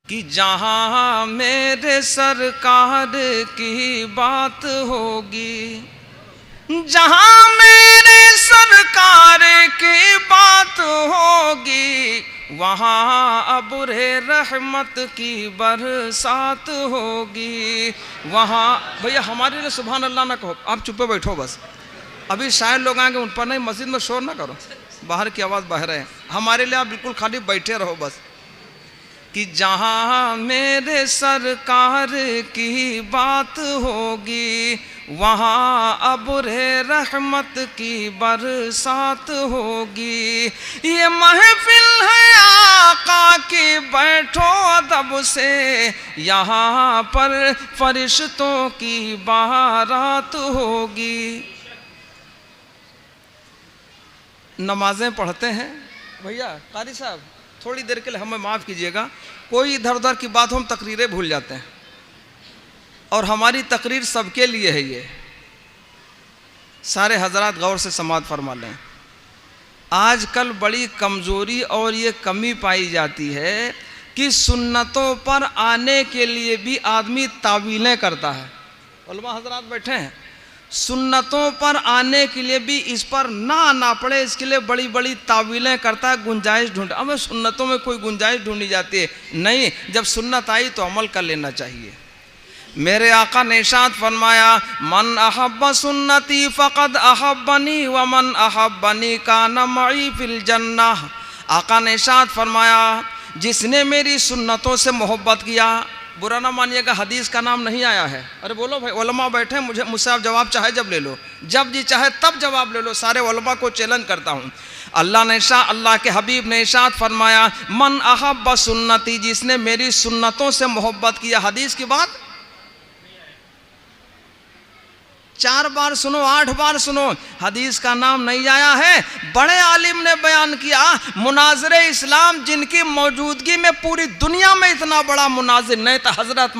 कि जहाँ मेरे सरकार की बात होगी, जहाँ मेरे सरकार की बात होगी, वहाँ अब्रे रहमत की बरसात होगी। वहाँ भैया हमारे लिए सुभान अल्लाह ना कहो, आप चुप बैठो बस। अभी शायद लोग आएंगे, उन पर नहीं, मस्जिद में शोर ना करो, बाहर की आवाज़ बाहर है। हमारे लिए आप बिल्कुल खाली बैठे रहो बस। कि जहाँ मेरे सरकार की बात होगी, वहाँ अब्रे रहमत की बरसात होगी। ये महफिल है आका की, बैठो अदब से, यहाँ पर फरिश्तों की बारात होगी। नमाजें पढ़ते हैं भैया, कारी साहब थोड़ी देर के लिए हमें माफ़ कीजिएगा, कोई इधर उधर की बात हम तकरीरें भूल जाते हैं, और हमारी तकरीर सबके लिए है। ये सारे हजरात गौर से समाअत फरमा लें। आजकल बड़ी कमज़ोरी और ये कमी पाई जाती है कि सुन्नतों पर आने के लिए भी आदमी तावीलें करता है। उलमा हजरात बैठे हैं, सुन्नतों पर आने के लिए भी इस पर ना आना पड़े, इसके लिए बड़ी बड़ी तावीलें करता है, गुंजाइश ढूंढ। अब सुन्नतों में कोई गुंजाइश ढूंढी जाती है नहीं, जब सुन्नत आई तो अमल कर लेना चाहिए। मेरे आका ने इरशाद फरमाया, मन अहब्ब सुन्नती फ़क़द अहब्बनी व मन अहब्बनी काना मई फिल जन्नह। आका ने इरशाद फरमाया, जिसने मेरी सुन्नतों से मोहब्बत किया, बुरा ना मानिएगा हदीस का नाम नहीं आया है। अरे बोलो भाई, उलमा बैठे, मुझसे आप जवाब चाहे जब ले लो, जब जी चाहे तब जवाब ले लो। सारे उलमा को चैलेंज करता हूँ। अल्लाह के हबीब ने इरशाद फरमाया, मन अहब्ब सुन्नती, जिसने मेरी सुन्नतों से मोहब्बत किया। हदीस की बात 4 बार सुनो, 8 बार सुनो, हदीस का नाम नहीं आया है। बड़े आलिम ने बयान किया, मुनाज़िरे इस्लाम जिनकी मौजूदगी में पूरी दुनिया में इतना बड़ा मुनाज़िर नहीं था, हज़रत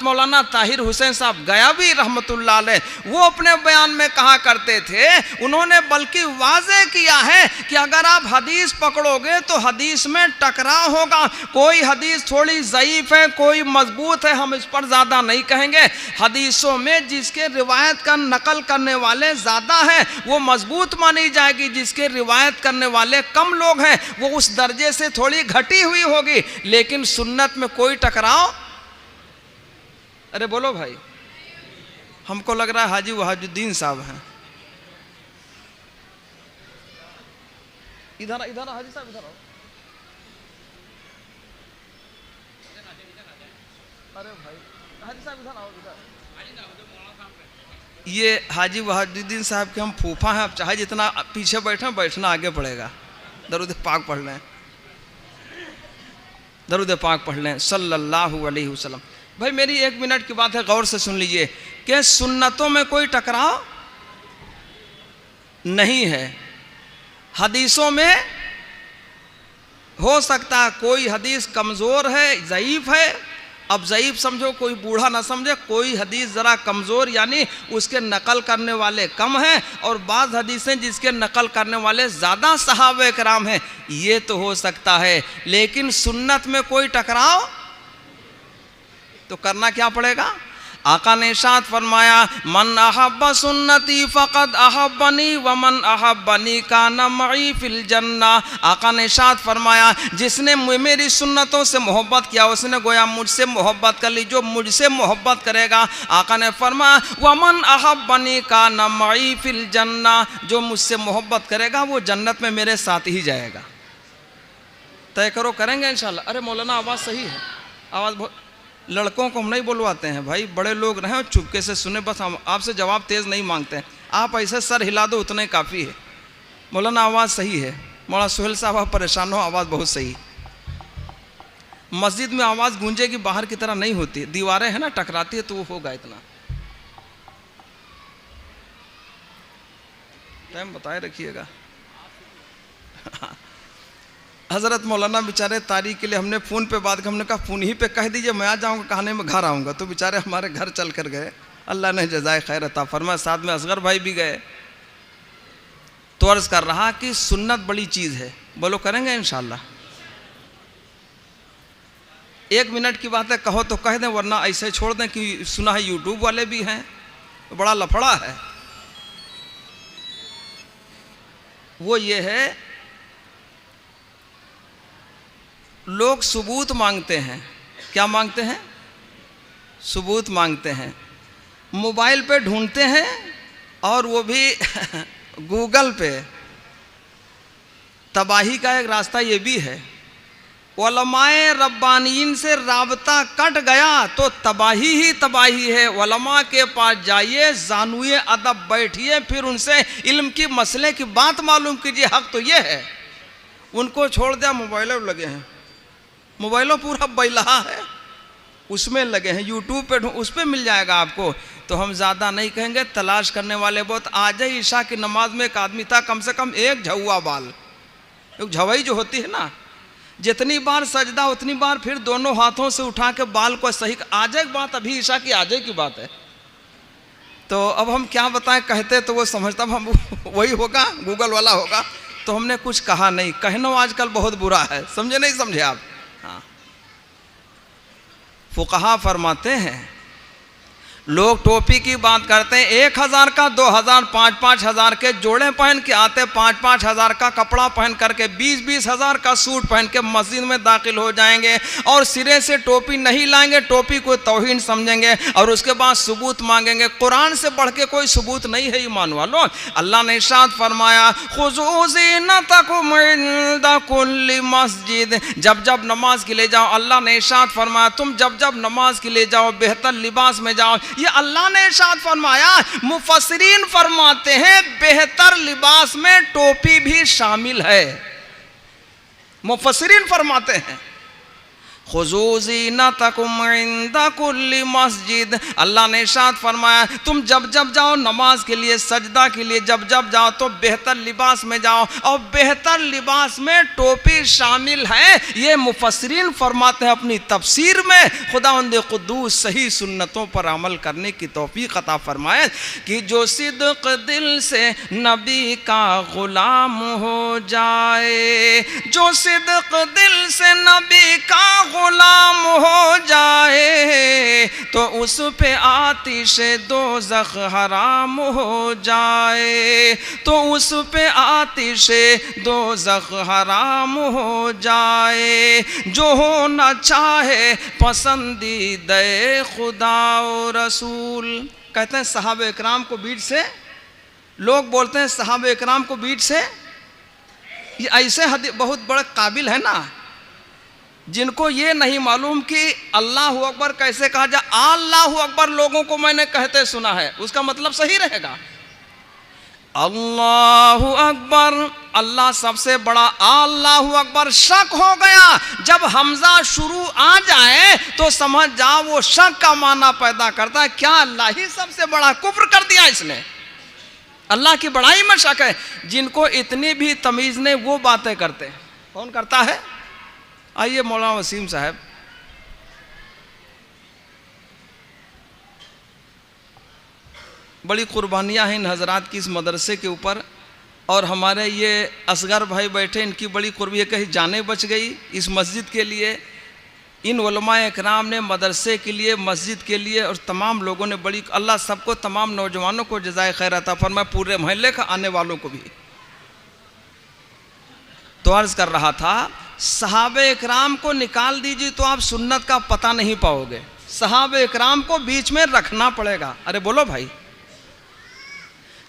मौलाना ताहिर हुसैन साहब गयावी रहमतुल्लाह अलैह, वो अपने बयान में कहा करते थे, उन्होंने बल्कि वाज़े किया है कि अगर आप हदीस पकड़ोगे तो हदीस में टकराव होगा। कोई हदीस थोड़ी ज़ईफ़ है, कोई मजबूत है, हम इस पर ज़्यादा नहीं कहेंगे। हदीसों में जिसके रिवायत का नकल करने वाले ज़्यादा हैं वो मजबूत मानी जाएगी, जिसके रिवायत करने वाले कम लोग हैं वो उस दर्जे से थोड़ी घटी हुई होगी। लेकिन सुन्नत में कोई टकराव, अरे बोलो भाई, हमको लग रहा है हाजी वहाजुद्दीन साहब हैं। इधर हाजी साहब इधर आओ। अरे भाई हाजी साहब इधर आओ, इधर। ये हाजी वहाजुद्दीन साहब के हम फूफा हैं। आप चाहे जितना पीछे बैठे, बैठना आगे पड़ेगा। दरूद पाक पढ़ लें, दरूद पाक पढ़ लें सल्लल्लाहु अलैहि वसल्लम। भाई मेरी 1 मिनट की बात है, गौर से सुन लीजिए कि सुन्नतों में कोई टकराव नहीं है। हदीसों में हो सकता है कोई हदीस कमज़ोर है, ज़ईफ़ है। अब ज़ईफ़ समझो, कोई बूढ़ा ना समझे, कोई हदीस ज़रा कमज़ोर यानी उसके नकल करने वाले कम हैं, और बाज़ हदीसें जिसके नकल करने वाले ज़्यादा सहाबे कराम हैं, ये तो हो सकता है। लेकिन सुन्नत में कोई टकराव तो करना क्या पड़ेगा? आका ने इरशाद फरमाया, मन अहब्ब सुन्नती फ़क़द अहब्बनी व मन अहब्बनी काना मई फिल जन्नह। आका ने इरशाद फरमाया, जिसने मेरी सुन्नतों से मोहब्बत किया उसने गोया मुझसे मोहब्बत कर ली। जो मुझसे मोहब्बत करेगा, आका ने फरमाया, व मन अहब्बनी काना मई फिल जन्नह, जो मुझसे मोहब्बत करेगा वो जन्नत में मेरे साथ ही जाएगा। तय करो, करेंगे इंशाल्लाह। अरे मौलाना आवाज़ सही है, आवाज़ बहुत, लड़कों को हम नहीं बुलवाते हैं भाई, बड़े लोग रहें और चुपके से सुने, बस हम आपसे जवाब तेज़ नहीं मांगते हैं। आप ऐसे सर हिला दो, उतना ही काफ़ी है। मौलाना आवाज़ सही है, मौलाना सुहेल साहब आप परेशान हो, आवाज़ बहुत सही। मस्जिद में आवाज़ गूंजेगी, बाहर की तरह नहीं होती, दीवारें हैं ना टकराती है तो वो होगा इतना। टाइम बताए रखिएगा। हज़रत मौलाना बेचारे तारीख के लिए हमने फ़ोन पे बात की, हमने कहा फ़ोन ही पे कह दीजिए, मैं आ जाऊँगा, कहने में घर आऊँगा। तो बेचारे हमारे घर चल कर गए, अल्लाह ने जज़ाए खैर अता फरमाए। साथ में असगर भाई भी गए। तो अर्ज़ कर रहा कि सुन्नत बड़ी चीज़ है, बोलो करेंगे इंशाअल्लाह। 1 मिनट की बात है, कहो तो कह दें, वरना ऐसे छोड़ दें कि सुना है यूट्यूब वाले भी हैं, तो बड़ा लफड़ा है। वो ये है, लोग सबूत मांगते हैं। क्या मांगते हैं? सबूत मांगते हैं। मोबाइल पे ढूंढते हैं, और वो भी गूगल पे। तबाही का एक रास्ता ये भी है, उलमाए रब्बानीन से राबता कट गया तो तबाही ही तबाही है। उलमा के पास जाइए, जानुए अदब बैठिए, फिर उनसे इल्म की मसले की बात मालूम कीजिए। हक तो ये है। उनको छोड़ दिया, मोबाइलों लगे हैं, मोबाइलों पूरा बैलहा है, उसमें लगे हैं। यूट्यूब पे उस पर मिल जाएगा आपको। तो हम ज़्यादा नहीं कहेंगे, तलाश करने वाले बहुत। आज ही ईशा की नमाज में एक आदमी था, कम से कम एक झुआ बाल, एक झवई जो होती है ना, जितनी बार सजदा उतनी बार फिर दोनों हाथों से उठा के बाल को सही। आज एक बात, अभी ईशा की आज की बात है। तो अब हम क्या बताएं, कहते तो वो समझता हम वही होगा, गूगल वाला होगा। तो हमने कुछ कहा नहीं। कहना आजकल बहुत बुरा है, समझे नहीं समझे आप? हाँ, फुकहा फरमाते हैं, लोग टोपी की बात करते हैं, 1000 का 2000 5-5 हज़ार के जोड़े पहन के आते, 5-5 हज़ार का कपड़ा पहन करके 20-20 हज़ार का सूट पहन के मस्जिद में दाखिल हो जाएंगे, और सिरे से टोपी नहीं लाएंगे, टोपी को तौहीन समझेंगे, और उसके बाद सबूत मांगेंगे। कुरान से बढ़ के कोई सबूत नहीं है ईमान वालों। अल्लाह ने इरशाद फरमाया, खुज़ू ज़ीनतकुम इंदा कुल्ली मस्जिद, जब जब नमाज के लिए जाओ। अल्लाह ने इरशाद फरमाया, तुम जब जब नमाज के लिए जाओ बेहतर लिबास में जाओ। ये अल्लाह ने इरशाद फरमाया। मुफस्सिरीन फरमाते हैं बेहतर लिबास में टोपी भी शामिल है। मुफस्सिरीन फरमाते हैं, खुज़ू ज़ीनतकुम इंदा कुल्ली मस्जिद। अल्लाह ने इरशाद फरमाया, तुम जब जब जाओ नमाज के लिए, सजदा के लिए जब जब जाओ तो बेहतर लिबास में जाओ, और बेहतर लिबास में टोपी शामिल है। ये मुफस्सिरीन फरमाते हैं अपनी तफसीर में। खुदावंद कुद्दूस सही सुन्नतों पर अमल करने की तौफीक अता फरमाए कि जो सिद्क़ दिल से नबी का गुलाम हो जाए, जो सिद्क़ दिल से नबी का गुलाम हो जाए, तो उस पे आतिश दोज़ख हराम हो जाए, तो उस पे आतिश दोज़ख हराम हो जाए। जो होना चाहे पसंदीदे खुदा और रसूल। कहते हैं सहाबे इकराम को बीच से, लोग बोलते हैं सहाबे इकराम को बीच से। ये ऐसे बहुत बड़े काबिल है ना, जिनको ये नहीं मालूम कि अल्लाह अकबर कैसे कहा जाए। अल्लाह अकबर लोगों को मैंने कहते सुना है, उसका मतलब सही रहेगा अल्लाह अकबर, अल्लाह सबसे बड़ा। अल्लाह अकबर शक हो गया, जब हमजा शुरू आ जाए तो समझ जाओ वो शक का माना पैदा करता है। क्या अल्लाह ही सबसे बड़ा? कुफ्र कर दिया इसने। अल्लाह की बड़ाई में शक है। जिनको इतनी भी तमीज़ नहीं वो बातें करते हैं। कौन करता है? आइए मौलाना वसीम साहब। बड़ी कुर्बानियाँ हैं इन हजरात की इस मदरसे के ऊपर, और हमारे ये असगर भाई बैठे, इनकी बड़ी कुर्बानी, कहीं जाने बच गई इस मस्जिद के लिए। इन उलमाए इकराम ने मदरसे के लिए, मस्जिद के लिए, और तमाम लोगों ने बड़ी, अल्लाह सबको, तमाम नौजवानों को जज़ाए खैर अता फरमाए, पूरे मोहल्ले का आने वालों को भी। तो अर्ज़ कर रहा था, सहाबे इकराम को निकाल दीजिए तो आप सुन्नत का पता नहीं पाओगे। सहाबे इकराम को बीच में रखना पड़ेगा। अरे बोलो भाई,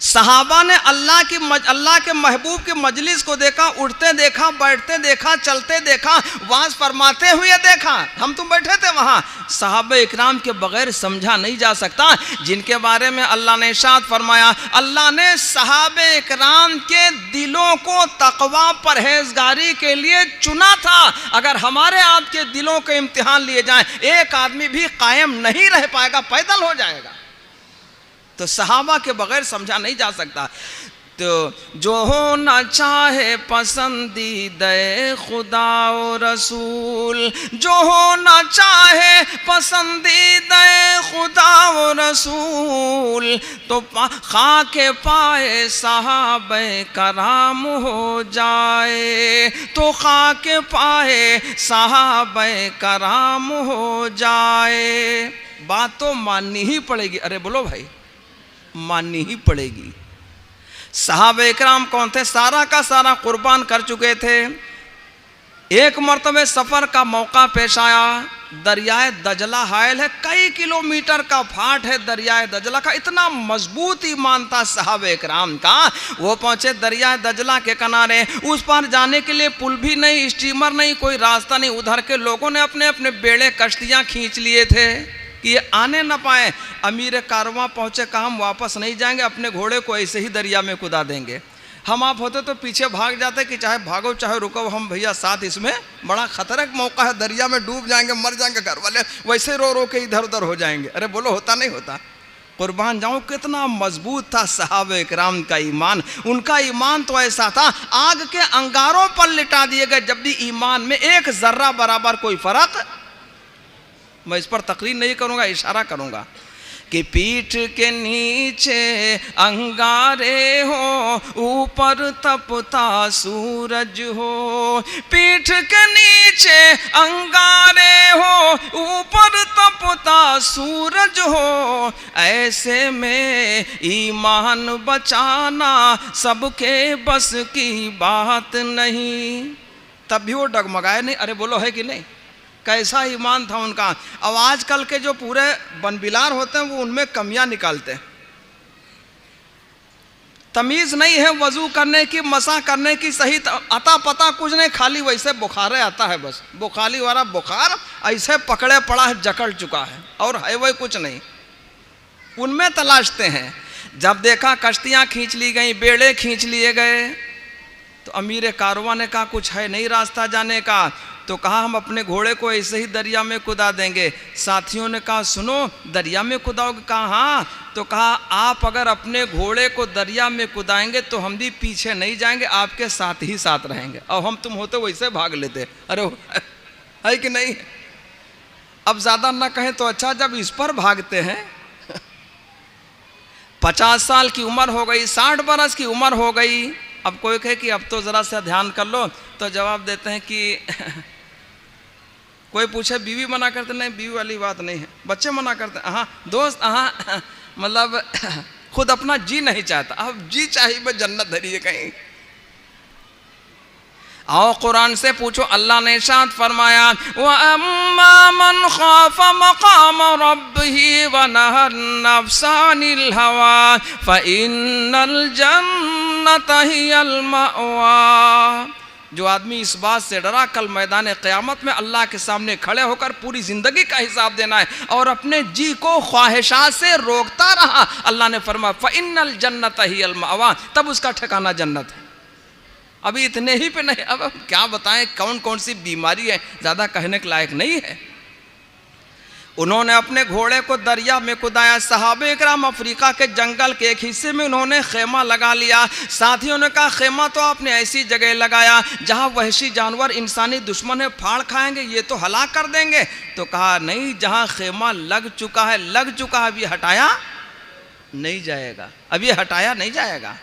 सहाबा ने अल्लाह के महबूब के मजलिस को देखा, उठते देखा, बैठते देखा, चलते देखा, वाज फरमाते हुए देखा। हम तुम बैठे थे वहाँ। सहाबे इकराम के बगैर समझा नहीं जा सकता, जिनके बारे में अल्लाह ने इरशाद फरमाया। अल्लाह ने सहाबे इकराम के दिलों को तकवा परहेजगारी के लिए चुना था। अगर हमारे आपके दिलों के इम्तिहान लिए जाएं, एक आदमी भी कायम नहीं रह पाएगा, पैदल हो जाएगा। तो सहाबा के बगैर समझा नहीं जा सकता। तो जो होना चाहे पसंदीदे खुदा और रसूल, जो होना चाहे पसंदीदे खुदा और रसूल, तो खाके पाए साहबे कराम हो जाए, तो खाके पाए साहबे कराम हो जाए। बात तो माननी ही पड़ेगी। अरे बोलो भाई, माननी ही पड़ेगी। सहाबे इकराम कौन थे? सारा का सारा कुर्बान कर चुके थे। एक मरतबे सफ़र का मौका पेश आया, दरियाए दजला हायल है, कई किलोमीटर का फाट है दरियाए दजला का। इतना मजबूत ईमान था सहाबे इकराम का। वो पहुँचे दरियाए दजला के किनारे, उस पार जाने के लिए पुल भी नहीं, स्टीमर नहीं, कोई रास्ता नहीं। उधर के लोगों ने अपने अपने बेड़े कश्तियाँ खींच लिए थे कि ये आने न पाए। अमीर कारवां पहुँचे, कहा हम वापस नहीं जाएंगे, अपने घोड़े को ऐसे ही दरिया में कुदा देंगे। हम आप होते तो पीछे भाग जाते कि चाहे भागो चाहे रुको, हम भैया साथ, इसमें बड़ा खतरनाक मौका है, दरिया में डूब जाएंगे, मर जाएंगे घर वाले, वैसे रो रो के इधर उधर हो जाएंगे। अरे बोलो, होता नहीं होता? कुर्बान जाऊँ, कितना मजबूत था सहाबे इकराम का ईमान। उनका ईमान तो ऐसा था, आग के अंगारों पर लिटा दिए गए, जब भी ईमान में एक जर्रा बराबर कोई फर्क। मैं इस पर तकरीर नहीं करूँगा, इशारा करूँगा कि पीठ के नीचे अंगारे हो, ऊपर तपता सूरज हो। पीठ के नीचे अंगारे हो, ऊपर तपता सूरज हो। ऐसे में ईमान बचाना सबके बस की बात नहीं। तब भी वो डगमगाए नहीं। अरे बोलो, है कि नहीं? कैसा ईमान था उनका। अब आजकल के जो पूरे बनबिलार होते हैं वो उनमें कमियां निकालते हैं। तमीज़ नहीं है वज़ू करने की, मसा करने की, सही अता पता कुछ नहीं, खाली वैसे बुखारे आता है, बस बुखारी वाला बुखार ऐसे पकड़े पड़ा है, जकड़ चुका है, और है वही कुछ नहीं। उनमें तलाशते हैं। जब देखा कश्तियाँ खींच ली गई, बेड़े खींच लिए गए, तो अमीर कारवां ने कहा कुछ है नहीं रास्ता जाने का। तो कहा हम अपने घोड़े को ऐसे ही दरिया में कुदा देंगे। साथियों ने कहा सुनो, दरिया में कुदाओगे? कहा हाँ। तो कहा आप अगर अपने घोड़े को दरिया में कुदाएंगे तो हम भी पीछे नहीं जाएंगे, आपके साथ ही साथ रहेंगे। और हम तुम होते वैसे भाग लेते। अरे है कि नहीं? अब ज़्यादा ना कहें तो अच्छा, जब इस पर भागते हैं 50 साल की उम्र हो गई, 60 बरस की उम्र हो गई। अब कोई कहे कि अब तो ज़रा सा ध्यान कर लो, तो जवाब देते हैं कि कोई पूछे बीवी मना करते, नहीं बीवी वाली बात नहीं है, बच्चे मना करते, हाँ दोस्त, हाँ मतलब खुद अपना जी नहीं चाहता। अब जी चाहिए बस जन्नत धरिए कहीं। आओ कुरान से पूछो, अल्लाह ने इरशाद फरमाया, व अम्मा मन खाफ मकाम रब्बिही व नहा नफ्सा अनिल हवा फइन्नल जन्नता हियल मअवा। जो आदमी इस बात से डरा कल मैदान क़यामत में अल्लाह के सामने खड़े होकर पूरी ज़िंदगी का हिसाब देना है, और अपने जी को ख्वाहिशात से रोकता रहा, अल्लाह ने फरमाया फ़इन्नल जन्नता हियल मअवा, तब उसका ठिकाना जन्नत है। अभी इतने ही पे नहीं, अब क्या बताएं कौन कौन सी बीमारी है, ज़्यादा कहने के लायक नहीं है। उन्होंने अपने घोड़े को दरिया में कुदाया। सहाबे इकराम अफ्रीका के जंगल के एक हिस्से में उन्होंने खेमा लगा लिया। साथियों ने कहा खेमा तो आपने ऐसी जगह लगाया जहां वहशी जानवर इंसानी दुश्मन है, फाड़ खाएंगे, ये तो हलाक कर देंगे। तो कहा नहीं, जहां खेमा लग चुका है, अभी हटाया नहीं जाएगा, अभी हटाया नहीं जाएगा।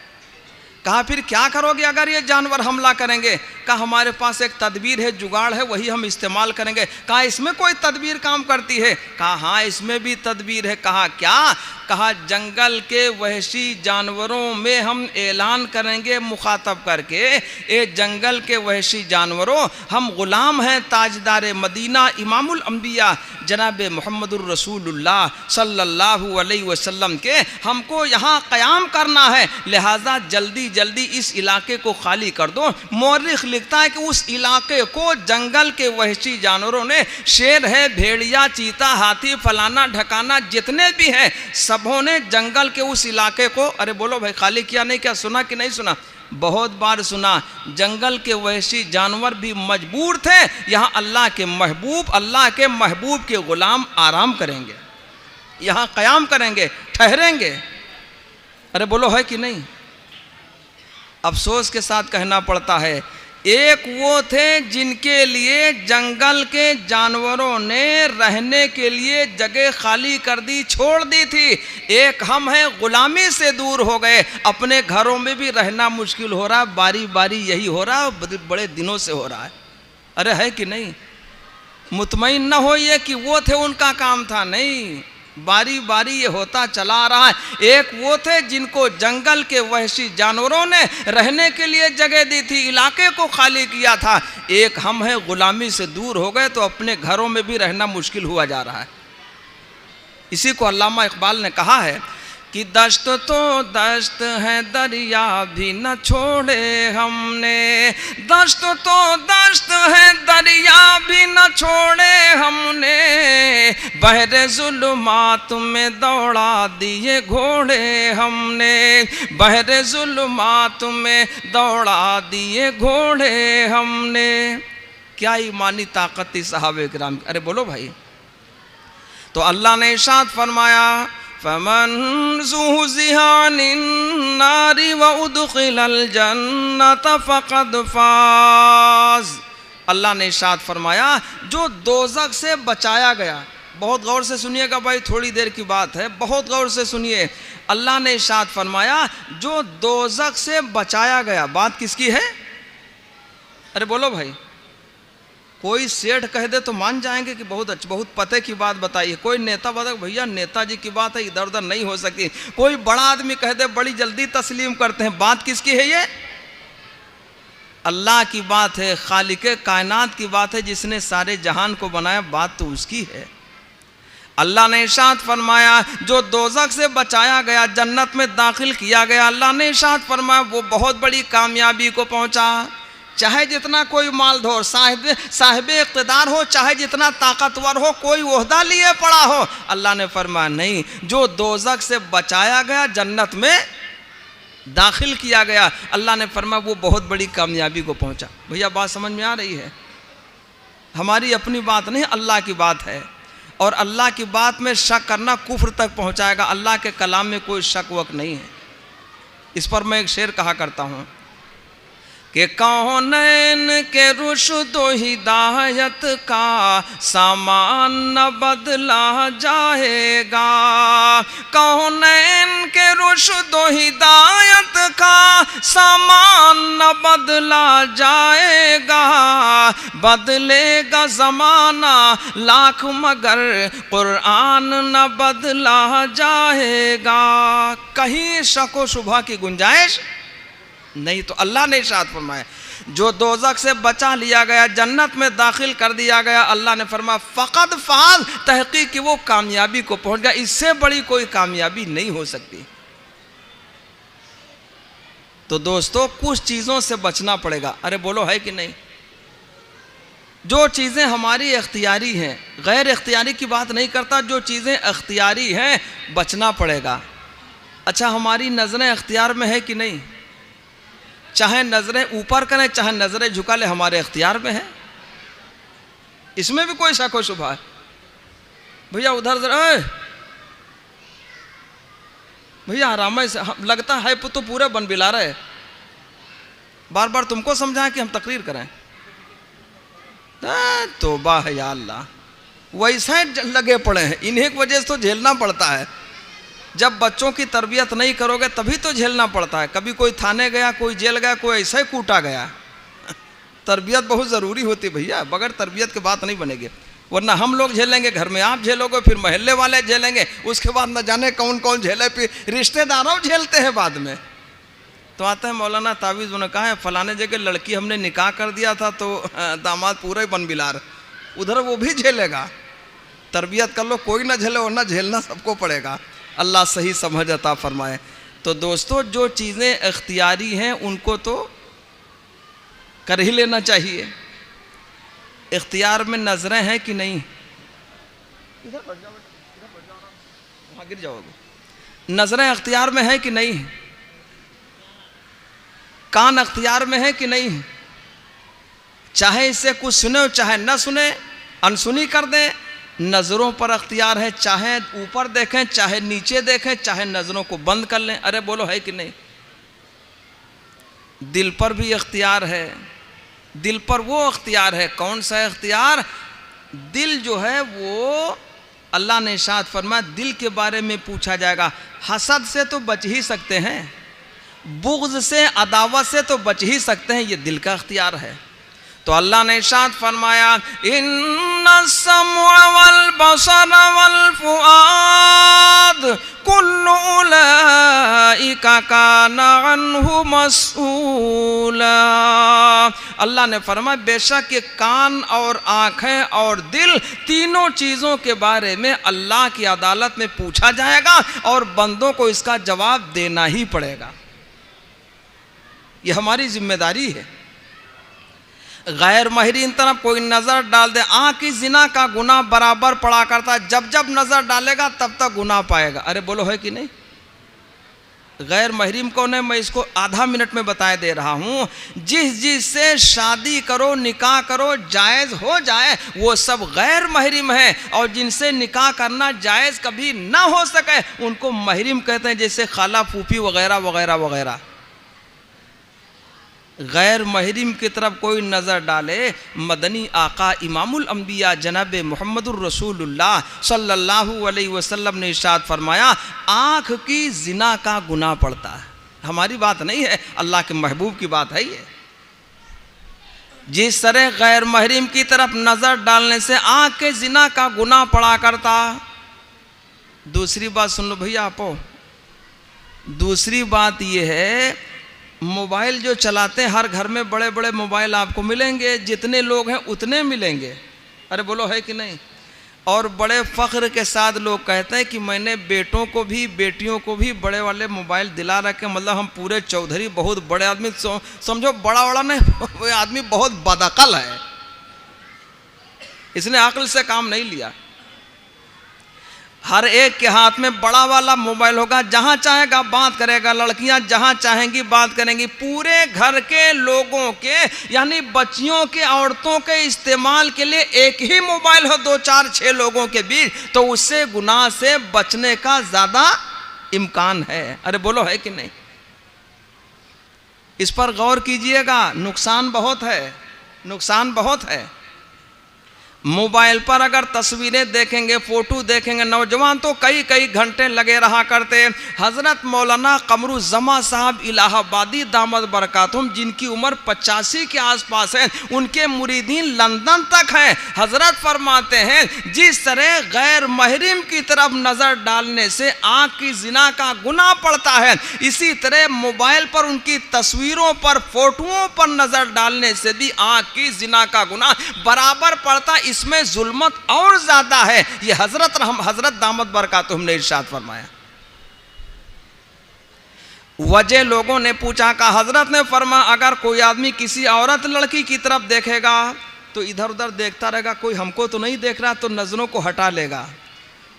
कहा फिर क्या करोगे अगर ये जानवर हमला करेंगे? कहा हमारे पास एक तदबीर है, जुगाड़ है, वही हम इस्तेमाल करेंगे। कहा इसमें कोई तदबीर काम करती है? कहा हाँ इसमें भी तदबीर है। कहा क्या? कहा जंगल के वहशी जानवरों में हम ऐलान करेंगे मुखातब करके, ए जंगल के वहशी जानवरों, हम ग़ुलाम हैं ताजदार मदीना इमामुल अंबिया जनाब मोहम्मदुर रसूलुल्लाह सल्लल्लाहु अलैहि वसल्लम के, हमको यहाँ क़याम करना है, लिहाजा जल्दी जल्दी इस इलाके को खाली कर दो। मौरिख लिखता है कि उस इलाके को जंगल के वहशी जानवरों ने, शेर है, भेड़िया, चीता, हाथी, फलाना ढकाना जितने भी हैं, सबों ने जंगल के उस इलाके को, अरे बोलो भाई, खाली किया नहीं क्या? सुना कि नहीं सुना? बहुत बार सुना। जंगल के वहशी जानवर भी मजबूर थे, यहाँ अल्लाह के महबूब के ग़ुलाम आराम करेंगे, यहाँ क़याम करेंगे, ठहरेंगे। अरे बोलो है कि नहीं? अफसोस के साथ कहना पड़ता है, एक वो थे जिनके लिए जंगल के जानवरों ने रहने के लिए जगह खाली कर दी, छोड़ दी थी। एक हम हैं, गुलामी से दूर हो गए, अपने घरों में भी रहना मुश्किल हो रहा है, बारी बारी यही हो रहा है, बड़े दिनों से हो रहा है। अरे है कि नहीं? मुतमईन न होइए कि वो थे उनका काम था, नहीं, बारी बारी ये होता चला आ रहा है। एक वो थे जिनको जंगल के वहशी जानवरों ने रहने के लिए जगह दी थी, इलाके को खाली किया था। एक हम हैं, गुलामी से दूर हो गए तो अपने घरों में भी रहना मुश्किल हुआ जा रहा है। इसी को अल्लामा इकबाल ने कहा है कि दश्त तो दश्त है, दरिया भी न छोड़े हमने, दश्त तो दश्त है, दरिया भी न छोड़े हमने, बहरे जुल्मात में दौड़ा दिए घोड़े हमने, बहरे जुल्मात में दौड़ा दिए घोड़े हमने। क्या ईमानी ताकत थी सहाबे किराम। अरे बोलो भाई। तो अल्लाह ने इरशाद फरमाया, फमन ज़ुहज़िहा अनिन नारी व उदखिलल जन्नत फ़क़द फ़ाज़। अल्लाह ने इरशाद फरमाया, जो दोज़ख से बचाया गया। बहुत गौर से सुनिएगा भाई, थोड़ी देर की बात है, बहुत गौर से सुनिए। अल्लाह ने इरशाद फरमाया, जो दोज़ख से बचाया गया। बात किसकी है? अरे बोलो भाई। कोई सेठ कह दे तो मान जाएंगे कि बहुत अच्छा, बहुत पते की बात बताइए। कोई नेता बता, भैया नेताजी की बात है, इधर उधर नहीं हो सकती। कोई बड़ा आदमी कह दे, बड़ी जल्दी तस्लीम करते हैं। बात किसकी है? ये अल्लाह की बात है, खालिके कायनात की बात है, जिसने सारे जहान को बनाया। बात तो उसकी है। अल्लाह ने इरशाद फरमाया, जो दोज़ख से बचाया गया, जन्नत में दाखिल किया गया। अल्लाह ने इरशाद फरमाया, वो बहुत बड़ी कामयाबी को पहुंचा। चाहे जितना कोई मालधोर साहिब इक़्तिदार हो, चाहे जितना ताकतवर हो, कोई ओहदा लिए पड़ा हो, अल्लाह ने फरमाया नहीं, जो दोज़ख से बचाया गया, जन्नत में दाखिल किया गया, अल्लाह ने फरमाया वो बहुत बड़ी कामयाबी को पहुंचा। भैया बात समझ में आ रही है? हमारी अपनी बात नहीं, अल्लाह की बात है। और अल्लाह की बात में शक करना कुफ्र तक पहुंचाएगा। अल्लाह के कलाम में कोई शक वक नहीं है। इस पर मैं एक शेर कहा करता हूँ कि कौनैन के रुश्द व हिदायत का सामान न बदला जाएगा, कौनैन के रुश्द व हिदायत का सामान न बदला जाएगा, बदलेगा ज़माना लाख मगर कुरान न बदला जाएगा। कहीं शक व शुबहा की गुंजाइश नहीं। तो अल्लाह ने इरशाद फरमाया, जो दोज़ख से बचा लिया गया, जन्नत में दाखिल कर दिया गया, अल्लाह ने फरमाया फ़क़द फ़ाज़, तहक़ीक़ कि वो कामयाबी को पहुंच गया। इससे बड़ी कोई कामयाबी नहीं हो सकती। तो दोस्तों, कुछ चीज़ों से बचना पड़ेगा। अरे बोलो है कि नहीं? जो चीज़ें हमारी इख्तियारी हैं, गैर इख्तियारी की बात नहीं करता, जो चीज़ें इख्तियारी हैं बचना पड़ेगा। अच्छा, हमारी नज़रें इख्तियार में है कि नहीं? चाहे नजरें ऊपर करें, चाहे नजरें झुका ले, हमारे इख्तियार में है। इसमें भी कोई शक व शुबहा है? भैया उधर भैया आराम से, लगता है तो पूरे बन बिला रहे। बार बार तुमको समझाएं कि हम तकरीर करें? तौबा है या अल्लाह, वैसे लगे पड़े हैं। इन्हीं की वजह से तो झेलना पड़ता है। जब बच्चों की तरबियत नहीं करोगे तभी तो झेलना पड़ता है। कभी कोई थाने गया, कोई जेल गया, कोई ऐसा ही कूटा गया। तरबियत बहुत ज़रूरी होती है भैया, बगैर तरबियत की बात नहीं बनेगी। वरना हम लोग झेलेंगे, घर में आप झेलोगे, फिर मोहल्ले वाले झेलेंगे, उसके बाद न जाने कौन कौन झेले, फिर रिश्तेदारों झेलते हैं बाद में। तो आता है मौलाना तावीज़, उन्होंने कहा है फलाने जगह लड़की हमने निकाह कर दिया था तो दामाद पूरा ही बन बिलार, उधर वो भी झेलेगा। तरबियत कर लो, कोई ना झेले, वरना झेलना सबको पड़ेगा। अल्लाह सही समझ अता फरमाए। तो दोस्तों, जो चीज़ें इख्तियारी हैं उनको तो कर ही लेना चाहिए। इख्तियार में नजरें हैं कि नहीं? इधर बढ़ जाओ, वहाँ गिर जाओगे। नजरें इख्तियार में है कि नहीं? कान इख्तियार में है कि नहीं? चाहे इससे कुछ सुने चाहे न सुने, अनसुनी कर दें, नज़रों पर अख्तियार है। चाहे ऊपर देखें, चाहे नीचे देखें, चाहे नज़रों को बंद कर लें। अरे बोलो है कि नहीं? दिल पर भी इख्तियार है। दिल पर वो इख्तियार है, कौन सा इख्तियार? दिल जो है वो अल्लाह ने इरशाद फरमाया दिल के बारे में पूछा जाएगा। हसद से तो बच ही सकते हैं, बुग़्ज़ से, अदावत से तो बच ही सकते हैं, ये दिल का इख्तियार है। तो अल्लाह ने इरशाद फरमाया इन्ना सम्अ वल बसर वल फुआद कुल्लु उलाइका काना अन्हु मस्ऊला। अल्लाह ने फरमाया बेशक ये कान और आँखें और दिल, तीनों चीज़ों के बारे में अल्लाह की अदालत में पूछा जाएगा और बंदों को इसका जवाब देना ही पड़ेगा। ये हमारी जिम्मेदारी है। गैर महरीन तरफ कोई नज़र डाल दे, आँख की जिना का गुनाह बराबर पड़ा करता है, जब जब नज़र डालेगा तब तक गुनाह पाएगा। अरे बोलो है कि नहीं? गैर महरीम कौन है? मैं इसको आधा मिनट में बताए दे रहा हूँ। जिससे शादी करो, निकाह करो, जायज़ हो जाए, वो सब गैर महरीम है। और जिनसे निकाह करना जायज़ कभी ना हो सके उनको महरीम कहते हैं, जैसे खाला, फूफी वगैरह वगैरह वगैरह। गैर महरीम की तरफ कोई नज़र डाले, मदनी आका इमामुल अंबिया जनाब मुहम्मदुर रसूलुल्लाह सल्लल्लाहु अलैहि वसल्लम ने इरशाद फरमाया आँख की जिना का गुनाह पड़ता है। हमारी बात नहीं है, अल्लाह के महबूब की बात है ये। जिस तरह गैर महरीम की तरफ नज़र डालने से आँख के जिना का गुनाह पड़ा करता। दूसरी बात सुन लो भैया आपो, दूसरी बात ये है मोबाइल जो चलाते हैं, हर घर में बड़े बड़े मोबाइल आपको मिलेंगे, जितने लोग हैं उतने मिलेंगे। अरे बोलो है कि नहीं? और बड़े फ़ख्र के साथ लोग कहते हैं कि मैंने बेटों को भी बेटियों को भी बड़े वाले मोबाइल दिला रखे, मतलब हम पूरे चौधरी बहुत बड़े आदमी, समझो बड़ा बड़ा नहीं, वो आदमी बहुत बदअक़ल है, इसने अक्ल से काम नहीं लिया। हर एक के हाथ में बड़ा वाला मोबाइल होगा, जहाँ चाहेगा बात करेगा, लड़कियां जहाँ चाहेंगी बात करेंगी। पूरे घर के लोगों के यानी बच्चियों के, औरतों के इस्तेमाल के लिए एक ही मोबाइल हो 2 4 6 लोगों के बीच, तो उससे गुनाह से बचने का ज़्यादा इम्कान है। अरे बोलो है कि नहीं? इस पर गौर कीजिएगा, नुकसान बहुत है, नुकसान बहुत है। मोबाइल पर अगर तस्वीरें देखेंगे, फ़ोटो देखेंगे, नौजवान तो कई कई घंटे लगे रहा करते। हज़रत मौलाना कमरुज़्ज़मा साहब इलाहाबादी दामद बरकातुहुम, जिनकी उम्र 85 के आसपास है, उनके मुरीदीन लंदन तक हैं। हज़रत फरमाते हैं जिस तरह गैर महरीम की तरफ नज़र डालने से आँख की जिना का गुनाह पड़ता है, इसी तरह मोबाइल पर उनकी तस्वीरों पर, फ़ोटोओं पर नज़र डालने से भी आँख की जिना का गुनाह बराबर पड़ता। इसमें जुल्मत और ज्यादा है। ये हजरत दामद बरकातुहुम ने इरशाद फरमाया। वजह लोगों ने पूछा, का हजरत ने फरमाया अगर कोई आदमी किसी औरत लड़की की तरफ देखेगा तो इधर उधर देखता रहेगा, कोई हमको तो नहीं देख रहा, तो नजरों को हटा लेगा।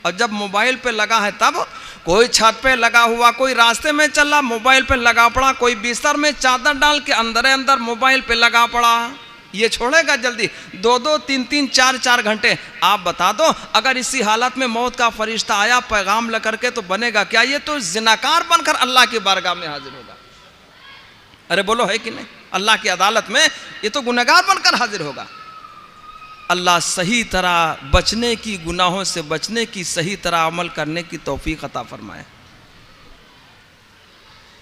और जब मोबाइल पे लगा है तब, कोई छत पे लगा हुआ, कोई रास्ते में चल रहा मोबाइल पे लगा पड़ा, कोई बिस्तर में चादर डाल के अंदर अंदर मोबाइल पे लगा पड़ा, ये छोड़ेगा जल्दी? 2-2, 3-3, 4-4 घंटे। आप बता दो अगर इसी हालत में मौत का फरिश्ता आया पैगाम लेकर के, तो बनेगा क्या? ये तो जिनाकार बनकर अल्लाह की बारगाह में हाजिर होगा। अरे बोलो है कि नहीं? अल्लाह की अदालत में ये तो गुनहगार बनकर हाजिर होगा। अल्लाह सही तरह बचने की, गुनाहों से बचने की, सही तरह अमल करने की तौफीक अता फरमाए।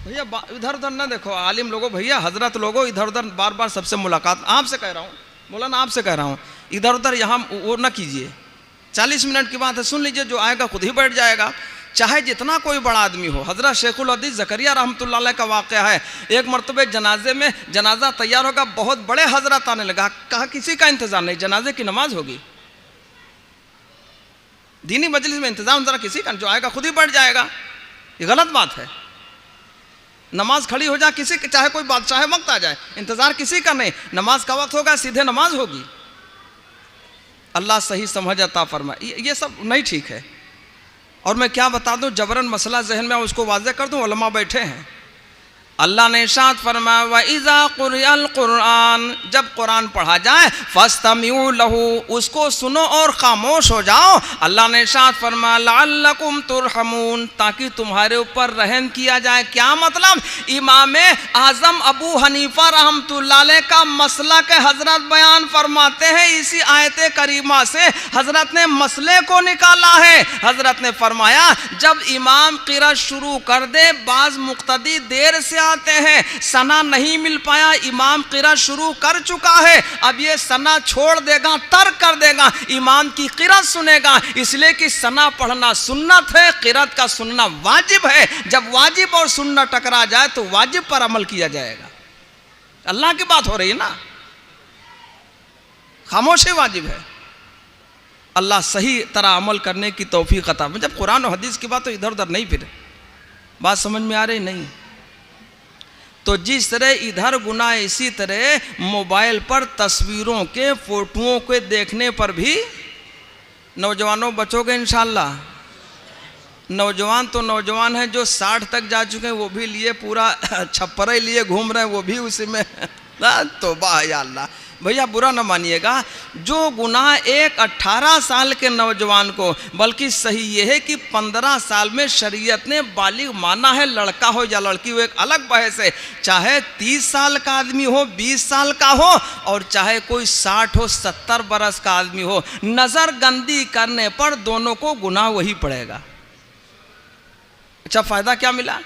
भैया इधर उधर ना देखो, आलिम लोगों, भैया हजरत लोगों, इधर उधर बार बार सबसे मुलाकात, आपसे कह रहा हूँ मौलाना, आपसे कह रहा हूँ, इधर उधर यहाँ वो ना कीजिए। 40 मिनट की बात है, सुन लीजिए, जो आएगा खुद ही बैठ जाएगा, चाहे जितना कोई बड़ा आदमी हो। हजरत शेखुल हदीस ज़करिया रहमतुल्लाह अलैह का वाक़या है। एक मरतबे जनाजे में, जनाजा तैयार होगा, बहुत बड़े हजरत आने लगा, कहा किसी का इंतज़ार नहीं, जनाजे की नमाज होगी, दीनी मजलिस में इंतज़ाम ज़रा किसी का, जो आएगा खुद ही बैठ जाएगा। ये गलत बात है। नमाज खड़ी हो जाए किसी, चाहे कोई बादशाह वक्त आ जाए, इंतज़ार किसी का नहीं, नमाज का वक्त होगा सीधे नमाज होगी। अल्लाह सही समझ अता फरमाए। ये सब नहीं ठीक है। और मैं क्या बता दूं, जबरन मसला जहन में उसको वाज़ेह कर दूं, उलमा बैठे हैं, अल्लाह ने इरशाद फरमाया व इज़ा क़ुरिअल क़ुरआन, जब कुरान पढ़ा जाए फस्तमिऊ लहू, उसको सुनो और खामोश हो जाओ। अल्लाह ने इरशाद फरमाया लअल्लकुम तुरहमून, ताकि तुम्हारे ऊपर रहम किया जाए। क्या मतलब? इमाम आज़म अबू हनीफा रहमतुल्लाह अलैह का मसलक हज़रत बयान फरमाते हैं। इसी आयत करीमा से हज़रत ने मसले को निकाला है। हज़रत ने फरमाया जब इमाम क़िरात शुरू कर दे, बाज़ मुक़्तदी देर से आते हैं, सना नहीं मिल पाया, इमाम क़िरात शुरू कर चुका है, अब ये सना छोड़ देगा, तर्क कर देगा, इमाम की क़िरात सुनेगा। इसलिए कि सना पढ़ना सुन्नत है, क़िरात का सुनना वाजिब है। जब वाजिब और सुन्नत टकरा जाए तो वाजिब पर अमल किया जाएगा। अल्लाह की बात हो रही है ना, खामोशी वाजिब है। अल्लाह सही तरह अमल करने की तौफीक अता। जब कुरान और हदीस की बात तो इधर उधर नहीं फिरे, बात समझ में आ रही नहीं? तो जिस तरह इधर गुनाह, इसी तरह मोबाइल पर तस्वीरों के फोटोओं के देखने पर भी नौजवानों बचोगे इंशाअल्लाह। नौजवान तो नौजवान हैं, जो 60 तक जा चुके हैं वो भी लिए पूरा छप्पर लिए घूम रहे हैं, वो भी उसी में तौबा या अल्लाह। भैया बुरा न मानिएगा, जो गुनाह एक 18 साल के नौजवान को, बल्कि सही ये है कि 15 साल में शरीयत ने बालिग माना है, लड़का हो या लड़की, वो एक अलग बहस है। चाहे 30 साल का आदमी हो, 20 साल का हो, और चाहे कोई 60 हो, 70 बरस का आदमी हो, नज़र गंदी करने पर दोनों को गुनाह वही पड़ेगा। अच्छा, फ़ायदा क्या मिला?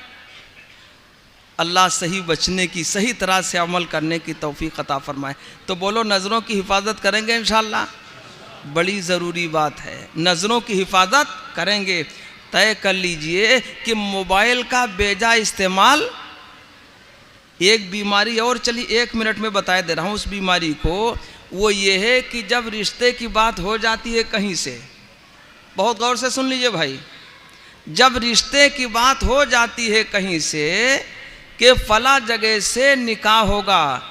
अल्लाह सही बचने की, सही तरह से अमल करने की तौफीक अता फरमाए। तो बोलो, नज़रों की हिफाजत करेंगे इंशाअल्लाह? बड़ी ज़रूरी बात है, नज़रों की हिफाजत करेंगे। तय कर लीजिए कि मोबाइल का बेजा इस्तेमाल एक बीमारी और चली, 1 मिनट में बता दे रहा हूँ उस बीमारी को। वो ये है कि जब रिश्ते की बात हो जाती है कहीं से, बहुत गौर से सुन लीजिए भाई, जब रिश्ते की बात हो जाती है कहीं से कि फला जगह से निकाह होगा,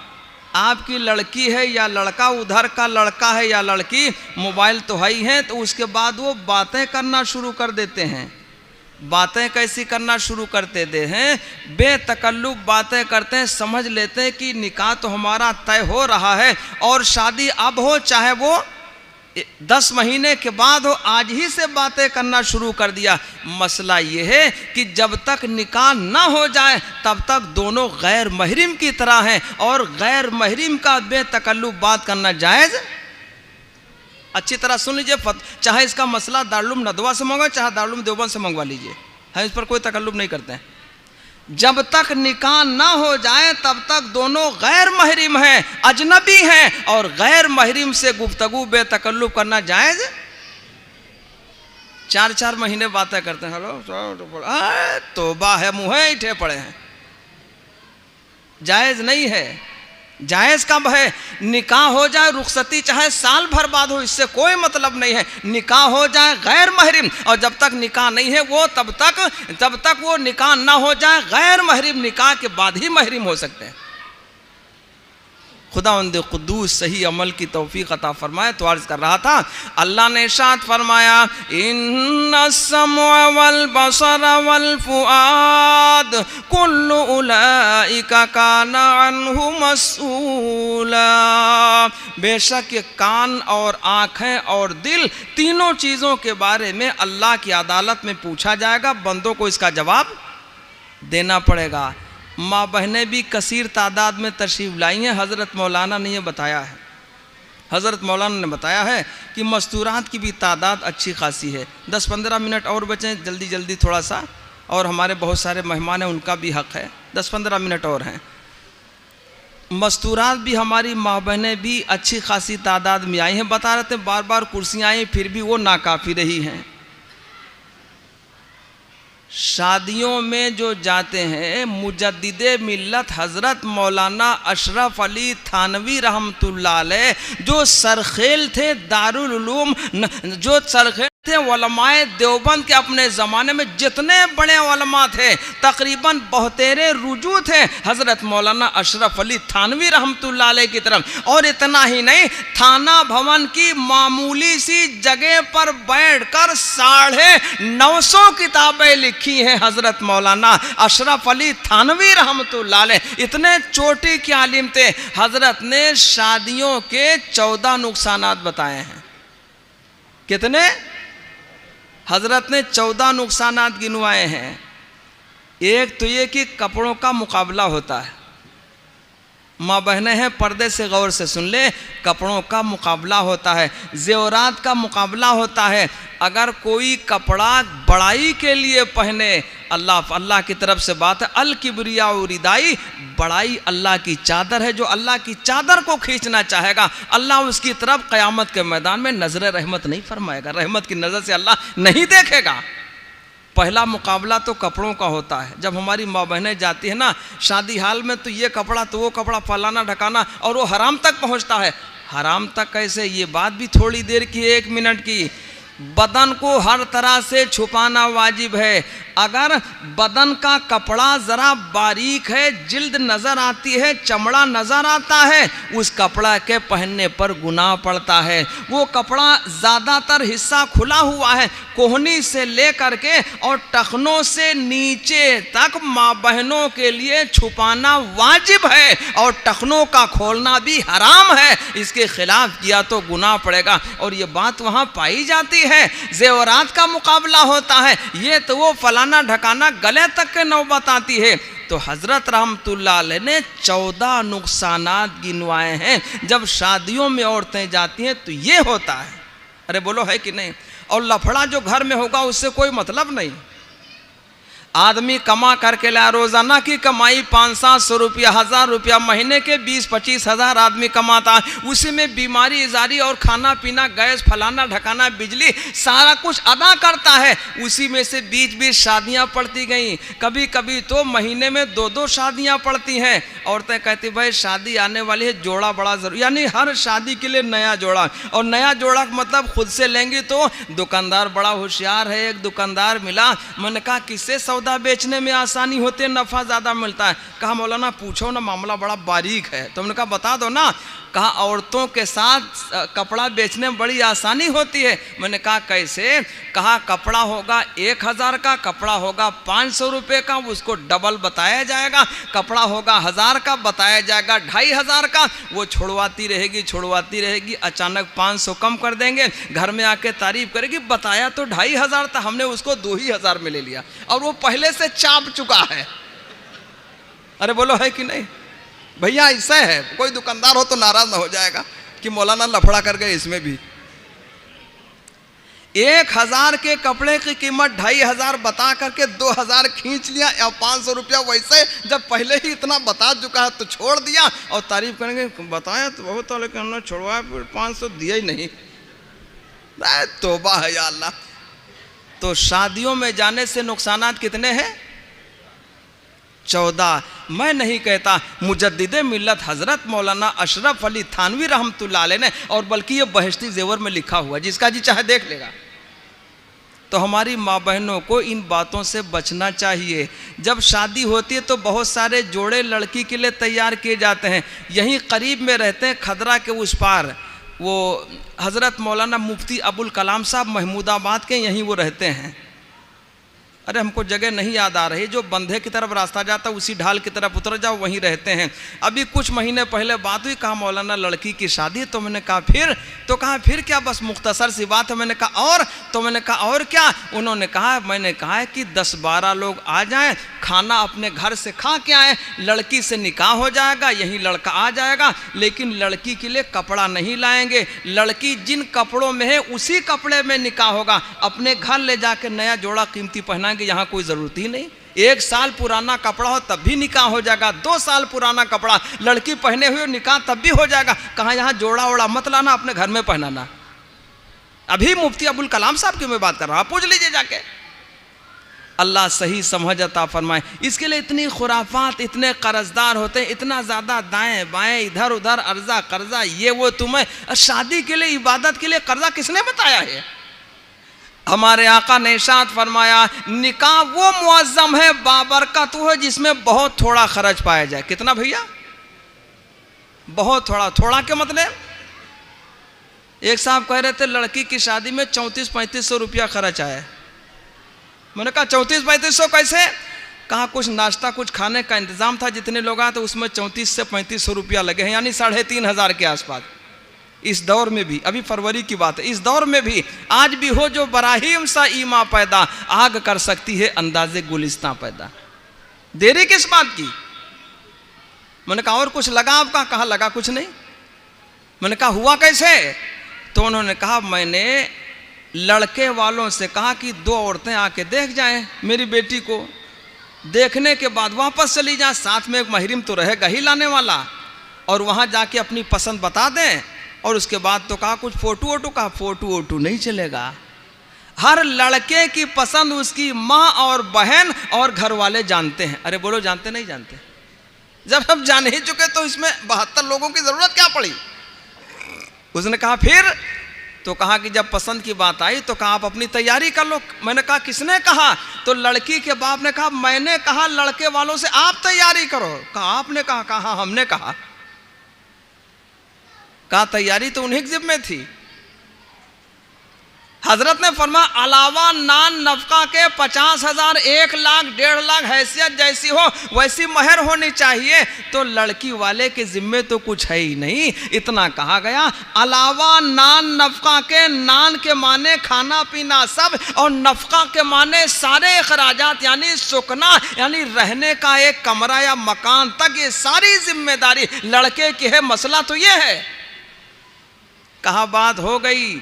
आपकी लड़की है या लड़का, उधर का लड़का है या लड़की, मोबाइल तो है ही है, तो उसके बाद वो बातें करना शुरू कर देते हैं। बातें कैसी करना शुरू करते दे हैं? बेतकल्लुफ बातें करते हैं, समझ लेते हैं कि निकाह तो हमारा तय हो रहा है और शादी अब हो चाहे वो 10 महीने के बाद हो, आज ही से बातें करना शुरू कर दिया। मसला ये है कि जब तक निकाह ना हो जाए तब तक दोनों गैर महरिम की तरह हैं, और गैर महरिम का बेतकल्लुफ बात करना जायज़। अच्छी तरह सुन लीजिए, चाहे इसका मसला दारुल नदवा से मंगवा, चाहे दारुल देवबंद से मंगवा लीजिए, हम इस पर कोई तकल्लुफ नहीं करते हैं। जब तक निकाह ना हो जाए तब तक दोनों गैर महरिम हैं, अजनबी हैं, और गैर महरिम से गुफ्तगू बेतकल्लुफ करना जायज़। 4-4 महीने बातें करते हैं, हेलो तौबा है, मुँह इठे पड़े हैं, जायज़ नहीं है। जायज़ कब है? निकाह हो जाए, रुखसती चाहे साल भर बाद हो, इससे कोई मतलब नहीं है। निकाह हो जाए गैर महरिम, और जब तक निकाह नहीं है वो तब तक वो निकाह ना हो जाए गैर महरिम, निकाह के बाद ही महरिम हो सकते हैं। खुदावंद कुद्दूस सही अमल की तौफीक अता फरमाए। तो अर्ज़ कर रहा था, अल्लाह ने इरशाद फरमाया इन्नस्समअ वल बसर वल फुआद कुल्लु उलाइका काना अन्हु मस्ऊला। बेशक ये कान और आँखें और दिल, तीनों चीज़ों के बारे में अल्लाह की अदालत में पूछा जाएगा, बंदों को इसका जवाब देना पड़ेगा। माँ बहनें भी कसीर तादाद में तशरीफ़ लाई हैं। हज़रत मौलाना ने ये बताया है, हज़रत मौलाना ने बताया है कि मस्तूरात की भी तादाद अच्छी खासी है। 10-15 मिनट और बचें, जल्दी जल्दी थोड़ा सा, और हमारे बहुत सारे मेहमान हैं, उनका भी हक़ है, 10-15 मिनट और हैं। मस्तूरात भी हमारी माँ बहनें भी अच्छी खासी तादाद में आई हैं। बता रहे थे बार बार कुर्सियाँ आई, फिर भी वो नाकाफ़ी रही हैं। शादियों में जो जाते हैं, मुजद्दिदे मिल्लत हज़रत मौलाना अशरफ अली थानवी रहमतुल्लाह अलैह, जो सरखेल थे दारुल उलूम, जो सरखेल उलमाए देवबंद के अपने ज़माने में जितने बड़े उलमा थे तकरीबन 72 रुजू थे हज़रत मौलाना अशरफ अली थानवी रहमतुल्लाह अलैह की तरफ। और इतना ही नहीं, थाना भवन की मामूली सी जगह पर बैठकर 950 किताबें लिखी हैं हज़रत मौलाना अशरफ अली थानवी रहमतुल्लाह अलैह। इतने चोटी के आलिम थे। हज़रत ने शादियों के 14 नुकसानात बताए हैं। कितने? हजरत ने 14 नुकसानात गिनवाए हैं। एक तो ये कि कपड़ों का मुकाबला होता है। माँ बहनें हैं, पर्दे से गौर से सुन ले, कपड़ों का मुकाबला होता है, जेवरात का मुकाबला होता है। अगर कोई कपड़ा बड़ाई के लिए पहने, अल्लाह की तरफ से बात है, अल किबरिया उरिदाई, बड़ाई अल्लाह की चादर है। जो अल्लाह की चादर को खींचना चाहेगा अल्लाह उसकी तरफ क़यामत के मैदान में नजर रहमत नहीं फरमाएगा, रहमत की नज़र से अल्लाह नहीं देखेगा। पहला मुकाबला तो कपड़ों का होता है। जब हमारी माँ बहनें जाती है ना शादी हाल में, तो ये कपड़ा तो वो कपड़ा, फलाना ढकाना, और वो हराम तक पहुँचता है। हराम तक कैसे? ये बात भी थोड़ी देर की, 1 मिनट की। बदन को हर तरह से छुपाना वाजिब है। अगर बदन का कपड़ा ज़रा बारीक है, जिल्द नज़र आती है, चमड़ा नज़र आता है, उस कपड़ा के पहनने पर गुनाह पड़ता है। वो कपड़ा ज़्यादातर हिस्सा खुला हुआ है, कोहनी से लेकर के और टखनों से नीचे तक माँ बहनों के लिए छुपाना वाजिब है, और टखनों का खोलना भी हराम है। इसके खिलाफ किया तो गुनाह पड़ेगा। और ये बात वहाँ पाई जाती है। जेवरात का मुकाबला होता है, ये तो वो फलाना ढकाना, गले तक के नौबत आती है। तो हजरत रहमतुल्लाह अलैह ने 14 नुकसानात गिनवाए हैं। जब शादियों में औरतें जाती हैं तो ये होता है। अरे बोलो है कि नहीं? और लफड़ा जो घर में होगा उससे कोई मतलब नहीं। आदमी कमा करके लाया, रोज़ाना की कमाई 500-700 रुपया, 1000 रुपया, महीने के 20-25 हज़ार आदमी कमाता है। उसी में बीमारी इजारी और खाना पीना, गैस, फलाना ढकाना, बिजली, सारा कुछ अदा करता है। उसी में से बीच बीच शादियां पड़ती गई। कभी कभी तो महीने में 2-2 शादियां पड़ती हैं। औरतें कहती भाई शादी आने वाली है, जोड़ा बड़ा ज़रूरी, यानी हर शादी के लिए नया जोड़ा। और नया जोड़ा मतलब खुद से लेंगी तो दुकानदार बड़ा होशियार है। एक दुकानदार मिला, मैंने कहा किससे सौदा बेचने में आसानी होती है, नफा ज्यादा मिलता है? कहा मौलाना पूछो ना, मामला बड़ा बारीक है। तो हमने कहा बता दो ना। कहा औरतों के साथ कपड़ा बेचने में बड़ी आसानी होती है। मैंने कहा कैसे? कहा कपड़ा होगा 1000 का, कपड़ा होगा 500 रुपये का, उसको डबल बताया जाएगा। कपड़ा होगा 1000 का, बताया जाएगा 2500 का। वो छुड़वाती रहेगी, अचानक 500 कम कर देंगे, घर में आके तारीफ करेगी, बताया तो 2500 था, हमने उसको 2000 में ले लिया, और वो पहले से चाप चुका है। अरे बोलो है कि नहीं भैया? ऐसा है। कोई दुकानदार हो तो नाराज ना हो जाएगा कि मौलाना लफड़ा कर गए इसमें भी। 1000 के कपड़े की कीमत 2500 बता करके 2000 खींच लिया, या 500 रुपया वैसे जब पहले ही इतना बता चुका है तो छोड़ दिया। और तारीफ करेंगे बताया तो बहुत था लेकिन हमने छोड़वाया, फिर 500 दिया ही नहीं। तौबा है या अल्लाह। तो शादियों में जाने से नुकसानात कितने हैं? 14। मैं नहीं कहता, मुजद्दिद मिल्लत हज़रत मौलाना अशरफ अली थानवी रहमतुल्लाह अलैह ने, और बल्कि ये बहश्ती ज़ेवर में लिखा हुआ, जिसका जी चाहे देख लेगा। तो हमारी माँ बहनों को इन बातों से बचना चाहिए। जब शादी होती है तो बहुत सारे जोड़े लड़की के लिए तैयार किए जाते हैं। यहीं करीब में रहते हैं, खदरा के उस पार, वो हज़रत मौलाना मुफ्ती अबुल कलाम साहब महमूदाबाद के, यहीं वो रहते हैं। अरे हमको जगह नहीं याद आ रही, जो बंधे की तरफ रास्ता जाता है उसी ढाल की तरफ उतर जाओ, वहीं रहते हैं। अभी कुछ महीने पहले बात हुई, कहा मौलाना लड़की की शादी। तो मैंने कहा फिर? तो कहा फिर क्या, बस मुख्तसर सी बात है। मैंने कहा और? तो मैंने कहा और क्या? उन्होंने कहा, मैंने कहा है कि 10-12 लोग आ जाएं, खाना अपने घर से खा के आए, लड़की से निकाह हो जाएगा, यहीं लड़का आ जाएगा, लेकिन लड़की के लिए कपड़ा नहीं लाएंगे। लड़की जिन कपड़ों में है उसी कपड़े में निकाह होगा, अपने घर ले जाके नया जोड़ा कीमती पहना कि यहाँ कोई ज़रूरत ही नहीं। 1 साल पुराना कपड़ा हो तब भी निकाह हो जाएगा, 2 साल पुराना कपड़ा लड़की पहने हुए निकाह तब भी हो जाएगा। कहाँ यहाँ जोड़ा ओड़ा मत लाना, अपने घर में पहनाना। अभी मुफ्ती अबुल कलाम साहब की मैं बात कर रहा हूँ, पूछ लीजिए जाके। अल्लाह सही समझ अता फरमाए। इसके लिए इतनी खुराफात, इतने कर्जदार होते हैं, इतना ज़्यादा दाएं बाएं इधर उधर अर्जा कर्जा, ये वो। तुम्हें शादी के लिए, इबादत के लिए कर्जा किसने बताया है? हमारे आका ने इरशाद फरमाया, निकाह वो मुअज़्ज़म है, बाबरकत है जिसमें बहुत थोड़ा खर्च पाया जाए। कितना भैया? बहुत थोड़ा। थोड़ा के मतलब, एक साहब कह रहे थे लड़की की शादी में 34-35 रुपया खर्च आया। मैंने कहा 34-35 कैसे? कहा कुछ नाश्ता कुछ खाने का इंतजाम था, जितने लोग आए तो उसमें 34 से 35 रुपया लगे हैं, यानी 3,500 के आसपास। इस दौर में भी, अभी फरवरी की बात है, इस दौर में भी आज भी हो जो बराहीम सा ईमा पैदा, आग कर सकती है अंदाजे गुलिस्तां पैदा। देरी किस बात की? मैंने कहा और कुछ लगा आपका? कहा लगा कुछ नहीं। मैंने कहा हुआ कैसे? तो उन्होंने कहा मैंने लड़के वालों से कहा कि 2 औरतें आके देख जाएं मेरी बेटी को, देखने के बाद वापस चली जाएं, साथ में एक महरिम तो रहेगा ही लाने वाला, और वहाँ जाके अपनी पसंद बता दें। और उसके बाद तो कहा कुछ फ़ोटो वोटो, कहा फ़ोटो वोटो नहीं चलेगा। हर लड़के की पसंद उसकी माँ और बहन और घर वाले जानते हैं। अरे बोलो जानते नहीं जानते? जब हम जान ही चुके तो इसमें 72 लोगों की ज़रूरत क्या पड़ी? उसने कहा फिर? तो कहा कि जब पसंद की बात आई तो कहा आप अपनी तैयारी कर लो। मैंने कहा किसने कहा? तो लड़की के बाप ने कहा मैंने कहा लड़के वालों से आप तैयारी करो। कहा आपने कहा? कहा हमने कहा। कहा तैयारी तो उन्हीं की जिम्मे थी। हजरत ने फरमाया अलावा नान नफका के 50,000, 1 लाख, 1.5 लाख, हैसियत जैसी हो वैसी महर होनी चाहिए। तो लड़की वाले के जिम्मे तो कुछ है ही नहीं। इतना कहा गया अलावा नान नफका के, नान के माने खाना पीना सब, और नफका के माने सारे अखराजात, यानी सुकना, यानी रहने का एक कमरा या मकान तक, ये सारी जिम्मेदारी लड़के की है। मसला तो ये है। कहा बात हो गई।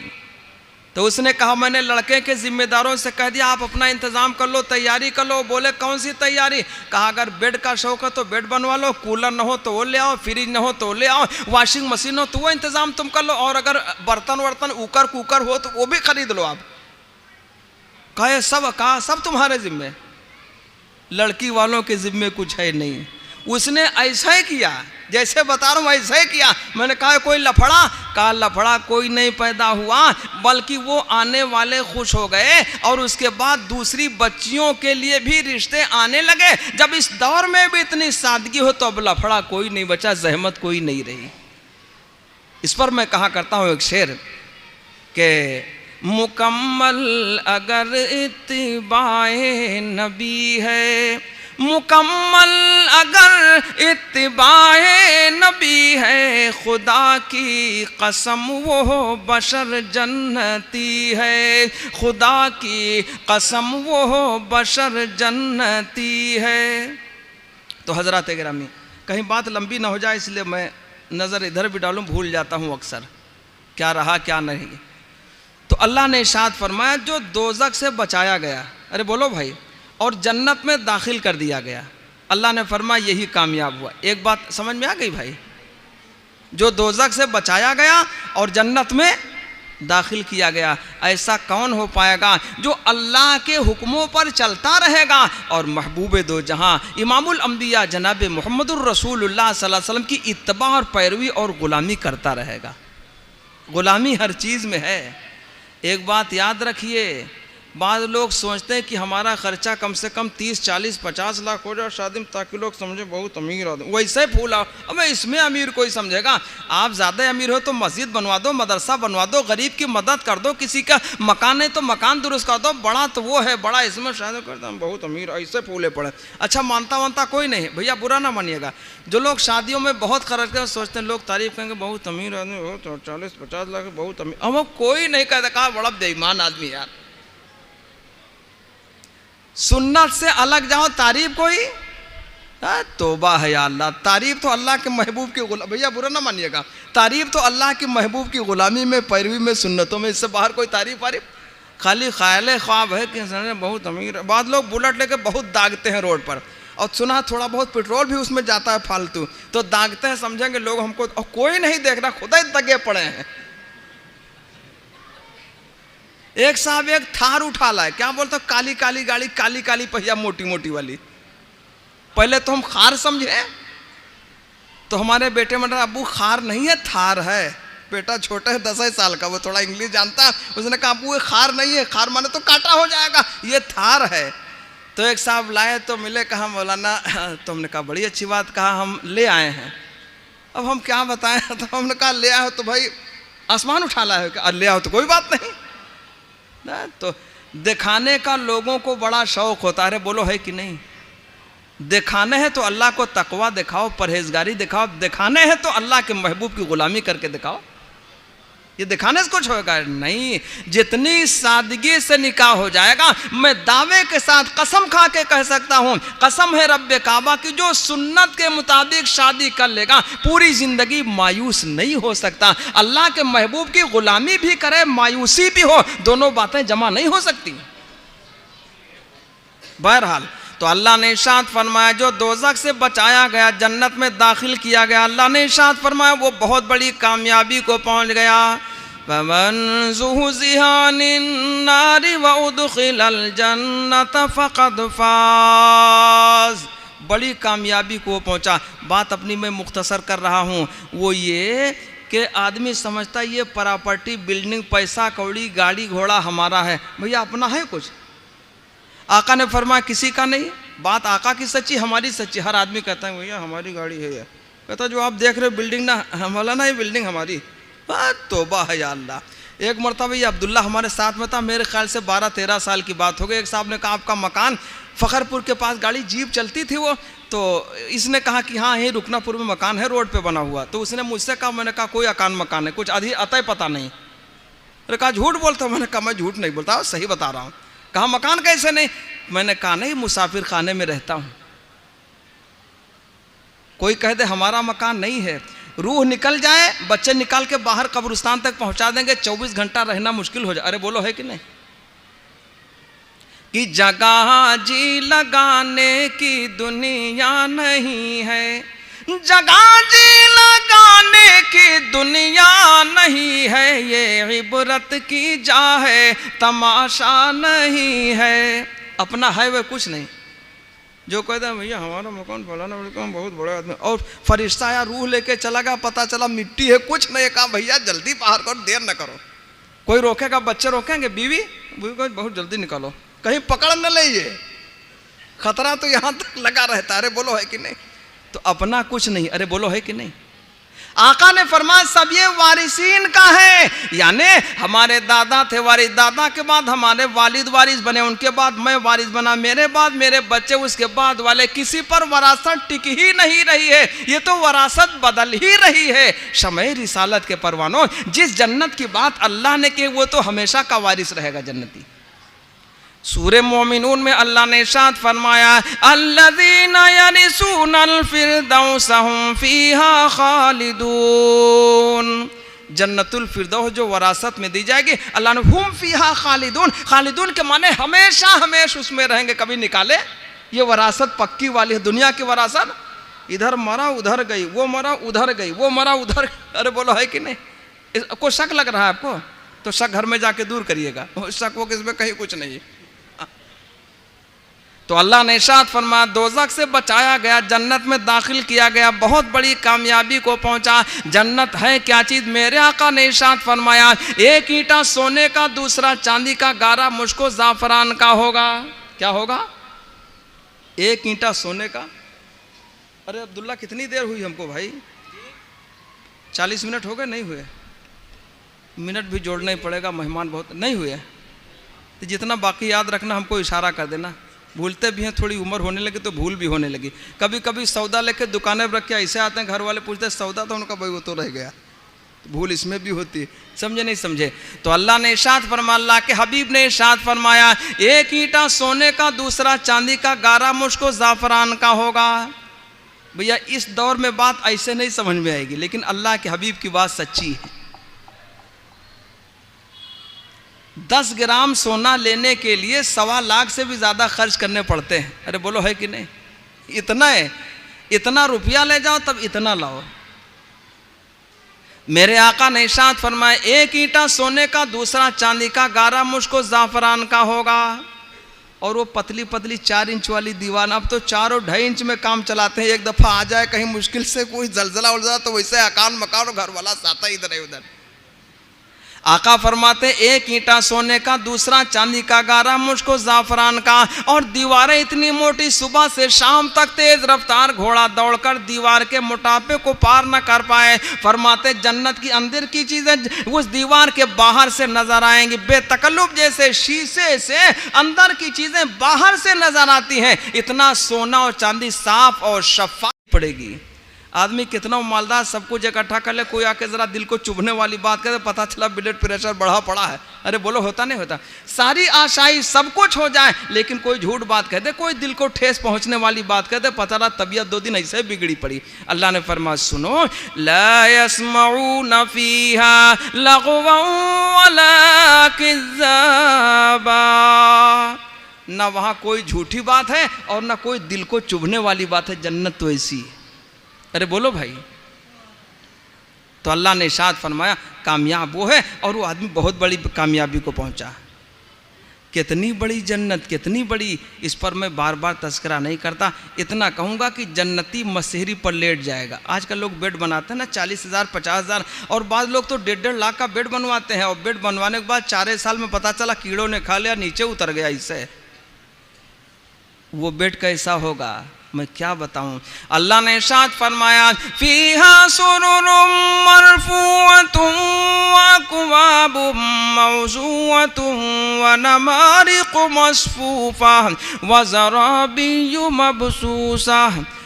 तो उसने कहा मैंने लड़के के जिम्मेदारों से कह दिया आप अपना इंतज़ाम कर लो, तैयारी कर लो। बोले कौन सी तैयारी? कहा अगर बेड का शौक है तो बेड बनवा लो, कूलर न हो तो वो ले आओ, फ्रिज न हो तो ले आओ, वॉशिंग मशीन हो तो वो इंतज़ाम तुम कर लो, और अगर बर्तन वर्तन ऊकर कूकर हो तो वो भी खरीद लो आप। कहे सब? कहा सब तुम्हारे जिम्मे, लड़की वालों के जिम्मे कुछ है नहीं। उसने ऐसा ही किया जैसे बता रहा हूँ, ऐसा ही किया। मैंने कहा कोई लफड़ा? कहा लफड़ा कोई नहीं पैदा हुआ, बल्कि वो आने वाले खुश हो गए, और उसके बाद दूसरी बच्चियों के लिए भी रिश्ते आने लगे। जब इस दौर में भी इतनी सादगी हो तो अब लफड़ा कोई नहीं बचा, जहमत कोई नहीं रही। इस पर मैं कहा करता हूँ एक शेर के मुकम्मल अगर इत्तिबाए नबी है, मुकम्मल अगर इत्तिबाए नबी है, खुदा की कसम वो बशर जन्नती है, खुदा की कसम वो बशर जन्नती है। तो हजरात गिरामी, कहीं बात लंबी ना हो जाए इसलिए मैं नज़र इधर भी डालूं, भूल जाता हूँ अक्सर क्या रहा क्या नहीं। तो अल्लाह ने इरशाद फरमाया जो दोज़ख से बचाया गया, अरे बोलो भाई, और जन्नत में दाखिल कर दिया गया, अल्लाह ने फरमाया यही कामयाब हुआ। एक बात समझ में आ गई भाई? जो दोज़ख से बचाया गया और जन्नत में दाखिल किया गया, ऐसा कौन हो पाएगा जो अल्लाह के हुक्मों पर चलता रहेगा और महबूब दो जहां इमामुल अंबिया जनाब मुहम्मदुर रसूलुल्लाह सल्लल्लाहु अलैहि वसल्लम की इत्तबा और पैरवी और ग़ुलामी करता रहेगा। ग़ुलामी हर चीज़ में है। एक बात याद रखिए, बाद लोग सोचते हैं कि हमारा खर्चा कम से कम 30, 40, 50 लाख हो जाए शादी में, ताकि लोग समझे बहुत अमीर आदमी, वैसे फूला। अब इसमें अमीर कोई समझेगा? आप ज़्यादा अमीर हो तो मस्जिद बनवा दो, मदरसा बनवा दो, गरीब की मदद कर दो, किसी का मकान है तो मकान दुरुस्त कर दो, बड़ा तो वो है बड़ा, इसमें शायद करता हम बहुत अमीर, ऐसे फूले पड़े। अच्छा मानता वानता कोई नहीं भैया, बुरा ना मानिएगा। जो लोग शादियों में बहुत खर्च कर सोचते हैं, लोग तारीफ कहेंगे बहुत अमीर आदमी, बहुत 40-50 लाख बहुत अमीर, हम कोई नहीं कहता, कहा बड़ा बेईमान आदमी यार। सुन्नत से अलग जाओ, तारीफ कोई? तौबा है या अल्लाह, तारीफ तो अल्लाह के महबूब की गुलाम, भैया बुरा ना मानिएगा, तारीफ तो अल्लाह के महबूब की गुलामी में, पैरवी में, सुन्नतों में, इससे बाहर कोई तारीफ वारीफ? खाली ख्याल ख्वाब है कि बहुत अमीर है। बाद लोग बुलेट लेके बहुत दागते हैं रोड पर, और सुना थोड़ा बहुत पेट्रोल भी उसमें जाता है फालतू, तो दागते हैं, समझेंगे लोग हमको, और कोई नहीं देख रहा, खुदा ही दगे पड़े हैं। एक साहब एक थार उठा लाए, क्या बोलते, काली काली गाड़ी, काली काली पहिया, मोटी मोटी वाली। पहले तो हम खार समझे, तो हमारे बेटे मतलब अब्बू खार नहीं है थार है। बेटा छोटा है 10 साल का, वो थोड़ा इंग्लिश जानता है। उसने कहा वो खार नहीं है, खार माने तो कांटा हो जाएगा, ये थार है। तो एक साहब लाए तो मिले, कहा मौलाना, तो हमने कहा बड़ी अच्छी बात कहा, हम ले आए हैं, अब हम क्या बताएं। तो हमने कहा ले आए हो तो भाई आसमान उठा लाए हो, ले आओ तो कोई बात नहीं ना। तो दिखाने का लोगों को बड़ा शौक होता है, बोलो है कि नहीं? दिखाने हैं तो अल्लाह को तकवा दिखाओ, परहेजगारी दिखाओ, दिखाने हैं तो अल्लाह के महबूब की गुलामी करके दिखाओ। ये दिखाने से कुछ होगा नहीं। जितनी सादगी से निकाह हो जाएगा, मैं दावे के साथ कसम खा के कह सकता हूँ, कसम है रब्बे काबा की, जो सुन्नत के मुताबिक शादी कर लेगा पूरी जिंदगी मायूस नहीं हो सकता। अल्लाह के महबूब की गुलामी भी करे, मायूसी भी हो, दोनों बातें जमा नहीं हो सकती। बहरहाल तो अल्लाह ने इरशाद फरमाया, जो दोज़ख से बचाया गया, जन्नत में दाखिल किया गया, अल्लाह ने इरशाद फरमाया वो बहुत बड़ी कामयाबी को पहुंच गया। फमन ज़ुहज़िहा अनिन नारि व उदख़िलल जन्नत फ़क़द फ़ाज़, बड़ी कामयाबी को पहुंचा। बात अपनी मैं मुख्तसर कर रहा हूँ, वो ये कि आदमी समझता ये प्रॉपर्टी, बिल्डिंग, पैसा कौड़ी, गाड़ी घोड़ा हमारा है। भैया अपना है कुछ? आका ने फरमाया किसी का नहीं। बात आका की सच्ची, हमारी सच्ची। हर आदमी कहता है भैया हमारी गाड़ी है, ये कहता जो आप देख रहे हो बिल्डिंग ना, हमारा ना, ये बिल्डिंग हमारी। तौबा है या अल्लाह। एक मरतबा ये अब्दुल्ला हमारे साथ में था, मेरे ख्याल से 12-13 साल की बात हो गई। एक साहब ने कहा आपका मकान, फ़खरपुर के पास गाड़ी जीप चलती थी वो, तो इसने कहा कि हाँ यही रुकनापुर में मकान है, रोड पे बना हुआ। तो उसने मुझसे कहा, मैंने कहा कोई अकान मकान है, कुछ अतः पता नहीं। अरे कहा झूठ बोलता हूँ। मैंने कहा मैं झूठ नहीं बोलता, सही बता रहा हूँ। कहा मकान कैसे नहीं? मैंने कहा नहीं, मुसाफिर खाने में रहता हूँ। कोई कह दे हमारा मकान नहीं है, रूह निकल जाए, बच्चे निकाल के बाहर कब्रिस्तान तक पहुंचा देंगे, 24 घंटा रहना मुश्किल हो जाए। अरे बोलो है कि नहीं? कि जगह जी लगाने की दुनिया नहीं है, जगह जी लगाने की दुनिया नहीं है, ये इबरत की जा है, तमाशा नहीं है। अपना है वह कुछ नहीं। जो कहता है भैया हमारा मकान फलाना बहुत बड़ा आदमी, और फरिश्ता या रूह लेके चला गया, पता चला मिट्टी है, कुछ नहीं। कहा भैया जल्दी बाहर करो, देर न करो। कोई रोकेगा? बच्चे रोकेंगे? बीवी को बहुत जल्दी निकालो, कहीं पकड़ न ले, ये खतरा तो यहाँ तक लगा रहता है। अरे बोलो है कि नहीं? तो अपना कुछ नहीं। अरे बोलो है कि नहीं? आका ने फरमाया सब ये वारिसीन का है, यानी हमारे दादा थे वारिस, दादा के बाद हमारे वालिद वारिस बने, उनके बाद मैं वारिस बना, मेरे बाद मेरे बच्चे, उसके बाद वाले। किसी पर वरासत टिक ही नहीं रही है, ये तो वरासत बदल ही रही है। शमए रिसालत के परवानों, जिस जन्नत की बात अल्लाह ने की वो तो हमेशा का वारिस रहेगा, जन्नती। सूरे मोमिनून में अल्लाह ने इरशाद फरमाया, अल्लज़ीना यरिसूनल फिरदौस हुम फीहा खालिदून, जन्नतुल फिरदौस जो वरासत में दी जाएगी, अल्लाह ने हुम फीहा खालिदून, खालिदून के माने हमेशा हमेशा उसमें रहेंगे, कभी निकाले। ये वरासत पक्की वाली है, दुनिया की वरासत। इधर मरा उधर गई, वो मरा उधर गई, वो मरा उधर। अरे बोलो है कि नहीं? कोई शक लग रहा है आपको? तो शक घर में जाके दूर करिएगा, शक वो किसमें कहीं कुछ नहीं। तो अल्लाह ने इरशाद फरमाया दोज़ख से बचाया गया, जन्नत में दाखिल किया गया, बहुत बड़ी कामयाबी को पहुंचा। जन्नत है क्या चीज़? मेरे आका ने इरशाद फरमाया एक ईंटा सोने का, दूसरा चांदी का, गारा मुश्को ज़ाफ़रान का होगा। क्या होगा? एक ईंटा सोने का। अरे अब्दुल्ला कितनी देर हुई हमको भाई? 40 मिनट हो गए? नहीं हुए? मिनट भी जोड़ना ही पड़ेगा, मेहमान बहुत नहीं हुए। तो जितना बाकी याद रखना हमको इशारा कर देना। भूलते भी हैं, थोड़ी उम्र होने लगी तो भूल भी होने लगी। कभी कभी सौदा लेके दुकानें पर रख के ऐसे आते हैं, घर वाले पूछते हैं सौदा, तो उनका भाई वो तो रह गया। तो भूल इसमें भी होती है, समझे नहीं समझे? तो अल्लाह ने इरशाद फरमाया, अल्लाह के हबीब ने इरशाद फरमाया एक ईंटा सोने का, दूसरा चांदी का, गारा मुश्को ज़ाफ़रान का होगा। भैया इस दौर में बात ऐसे नहीं समझ में आएगी, लेकिन अल्लाह के हबीब की बात सच्ची है। 10 ग्राम सोना लेने के लिए 1.25 लाख से भी ज़्यादा खर्च करने पड़ते हैं। अरे बोलो है कि नहीं? इतना है, इतना रुपया ले जाओ तब इतना लाओ। मेरे आका ने इरशाद फरमाया एक ईंटा सोने का, दूसरा चांदी का, गारा मुश्को ज़ाफ़रान का होगा। और वो पतली पतली 4 इंच वाली दीवार, अब तो 4 और 2.5 इंच में काम चलाते हैं। एक दफ़ा आ जाए कहीं मुश्किल से कोई जलजला उलझला तो वैसे अकान मकान और घर वाला साता इधर है उधर। आका फरमाते एक ईंटा सोने का, दूसरा चांदी का गारा, मुझको जाफरान का, और दीवारें इतनी मोटी, सुबह से शाम तक तेज रफ्तार घोड़ा दौड़कर दीवार के मोटापे को पार न कर पाए। फरमाते जन्नत की अंदर की चीजें उस दीवार के बाहर से नजर आएंगी, बेतकल्लुफ जैसे शीशे से अंदर की चीजें बाहर से नजर आती हैं। इतना सोना और चांदी साफ और शफाफ पड़ेगी। आदमी कितना मालदार सब कुछ इकट्ठा कर ले, कोई आके जरा दिल को चुभने वाली बात करे, पता चला ब्लड प्रेशर बढ़ा पड़ा है। अरे बोलो होता नहीं होता? सारी आशाएं सब कुछ हो जाए, लेकिन कोई झूठ बात कह दे, कोई दिल को ठेस पहुंचने वाली बात कह दे, पता रहा तबीयत 2 दिन ऐसे बिगड़ी पड़ी। अल्लाह ने फरमाया सुनो, ला यस्मऊन फीहा लगवन वला किज़्ज़ाबा, ना वहां कोई झूठी बात है और ना कोई दिल को चुभने वाली बात है। जन्नत तो ऐसी है। अरे बोलो भाई। तो अल्लाह ने इरशाद फरमाया कामयाब वो है, और वो आदमी बहुत बड़ी कामयाबी को पहुंचा। कितनी बड़ी जन्नत, कितनी बड़ी, इस पर मैं बार बार तस्करा नहीं करता। इतना कहूँगा कि जन्नती मसहरी पर लेट जाएगा। आजकल लोग बेड बनाते हैं ना 40,000 50,000, और बाद लोग तो 1.5 लाख का बेड बनवाते हैं, और बेड बनवाने के बाद 4 साल में पता चला कीड़ों ने खा लिया, नीचे उतर गया। इससे वो बेड कैसा होगा मैं क्या बताऊं। अल्लाह ने इरशाद फरमाया फीहा सुरुरुम मरफूअतुम व अक्वाबुम मौज़ूअतुम व नमारिक़ु मस्फूफ़ा व ज़राबिय्यु मबसूसा।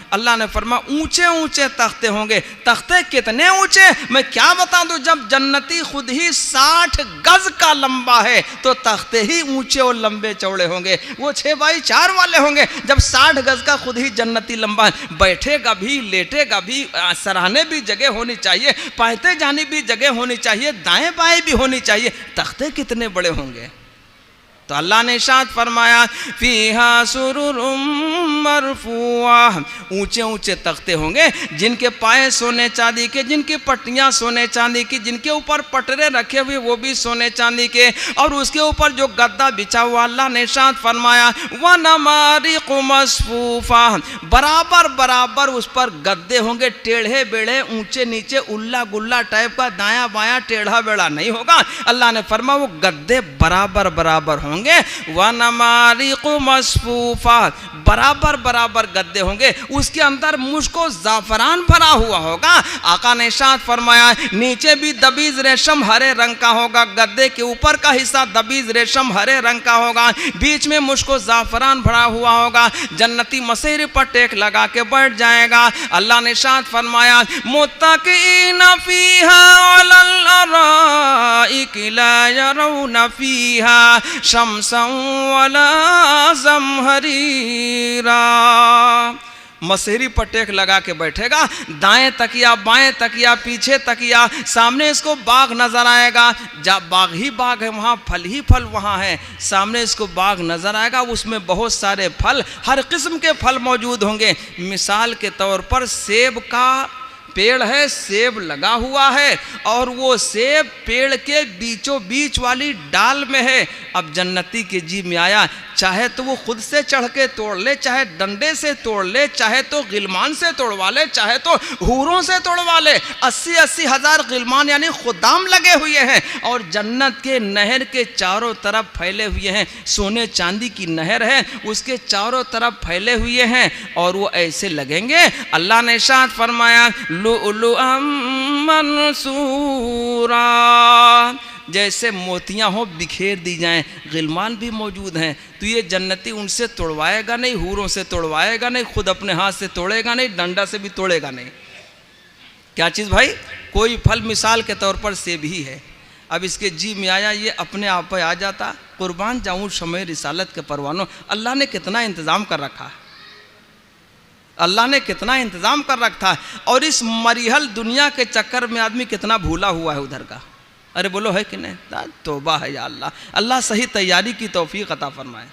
अल्लाह ने फरमा ऊंचे ऊंचे तख्ते होंगे। तख्ते कितने ऊंचे मैं क्या बता दूं। जब जन्नती खुद ही 60 गज का लंबा है तो तख्ते ही ऊंचे और लंबे चौड़े होंगे। वो 6x4 वाले होंगे। जब 60 गज का खुद ही जन्नती लंबा है, बैठेगा भी, लेटेगा भी, सराहने भी जगह होनी चाहिए, पायते जाने भी जगह होनी चाहिए, दाएं बाएं भी होनी चाहिए। तख्ते कितने बड़े होंगे। तो अल्लाह ने इरशाद फरमाया फीहा सुरुरुम मरफूआ, ऊंचे ऊंचे तख्ते होंगे जिनके पाए सोने चांदी के, जिनकी पट्टियां सोने चांदी की, जिनके ऊपर पटरे रखे हुए वो भी सोने चांदी के, और उसके ऊपर जो गद्दा बिछा हुआ अल्लाह ने इरशाद फरमाया व नमारिक़ु मस्फूफा, बराबर बराबर उस पर गद्दे होंगे, टेढ़े बेढ़े, ऊंचे नीचे, उल्ला गुल्ला टाइप का, दायां बायां टेढ़ा बेढ़ा नहीं होगा। अल्लाह ने फरमाया वो गद्दे बराबर बराबर होंगे। व नमारिक़ु मस्फूफा, बराबर बराबर गद्दे होंगे, उसके अंदर मुझको जाफरान भरा हुआ होगा। आका ने इरशाद फरमाया नीचे भी दबीज रेशम हरे रंग का होगा, गद्दे के ऊपर का हिस्सा दबीज रेशम हरे रंग का होगा, बीच में मुझको जाफरान भरा हुआ होगा। जन्नती मसेरे पर टेक लगा के बैठ जाएगा। अल्लाह ने इरशाद फरमाया मुत्तक़ीना फ़ीहा अलल अराइक़ि ला यरौना फ़ीहा शम्सन वला ज़महरीरा। मसेरी पर टेक लगा के बैठेगा, दाएं तकिया, बाएं तकिया, पीछे तकिया, सामने इसको बाग नजर आएगा। जब बाग ही बाग है वहाँ फल ही फल वहाँ है, सामने इसको बाग नजर आएगा, उसमें बहुत सारे फल, हर किस्म के फल मौजूद होंगे। मिसाल के तौर पर सेब का पेड़ है, सेब लगा हुआ है, और वो सेब पेड़ के बीचों बीच वाली डाल में है। अब जन्नती के जी में आया, चाहे तो वो खुद से चढ़ के तोड़ ले, चाहे डंडे से तोड़ ले, चाहे तो गिलमान से तोड़वा ले, चाहे तो हूरों से तोड़वा ले। 80-80 हज़ार गिलमान यानी खुदाम लगे हुए हैं, और जन्नत के नहर के चारों तरफ फैले हुए हैं। सोने चांदी की नहर है, उसके चारों तरफ फैले हुए हैं, और वो ऐसे लगेंगे। अल्लाह ने इरशाद फरमाया लुअलुअम मंसूरा, जैसे मोतियां हो बिखेर दी जाएं। गिलमान भी मौजूद हैं, तो ये जन्नती उनसे तोड़वाएगा नहीं, हूरों से तोड़वाएगा नहीं, खुद अपने हाथ से तोड़ेगा नहीं, डंडा से भी तोड़ेगा नहीं। क्या चीज़ भाई? कोई फल मिसाल के तौर पर सेब ही है। अब इसके जी में आया, ये अपने आप पे आ जाता। कुर्बान जाऊँ समय रिसालत के परवानों, अल्लाह ने कितना इंतज़ाम कर रखा है, अल्लाह ने कितना इंतज़ाम कर रखा है। और इस मरिहल दुनिया के चक्कर में आदमी कितना भूला हुआ है उधर का। अरे बोलो है कि नहीं? तौबा है या अल्लाह। अल्लाह सही तैयारी की तौफीक अता फरमाए।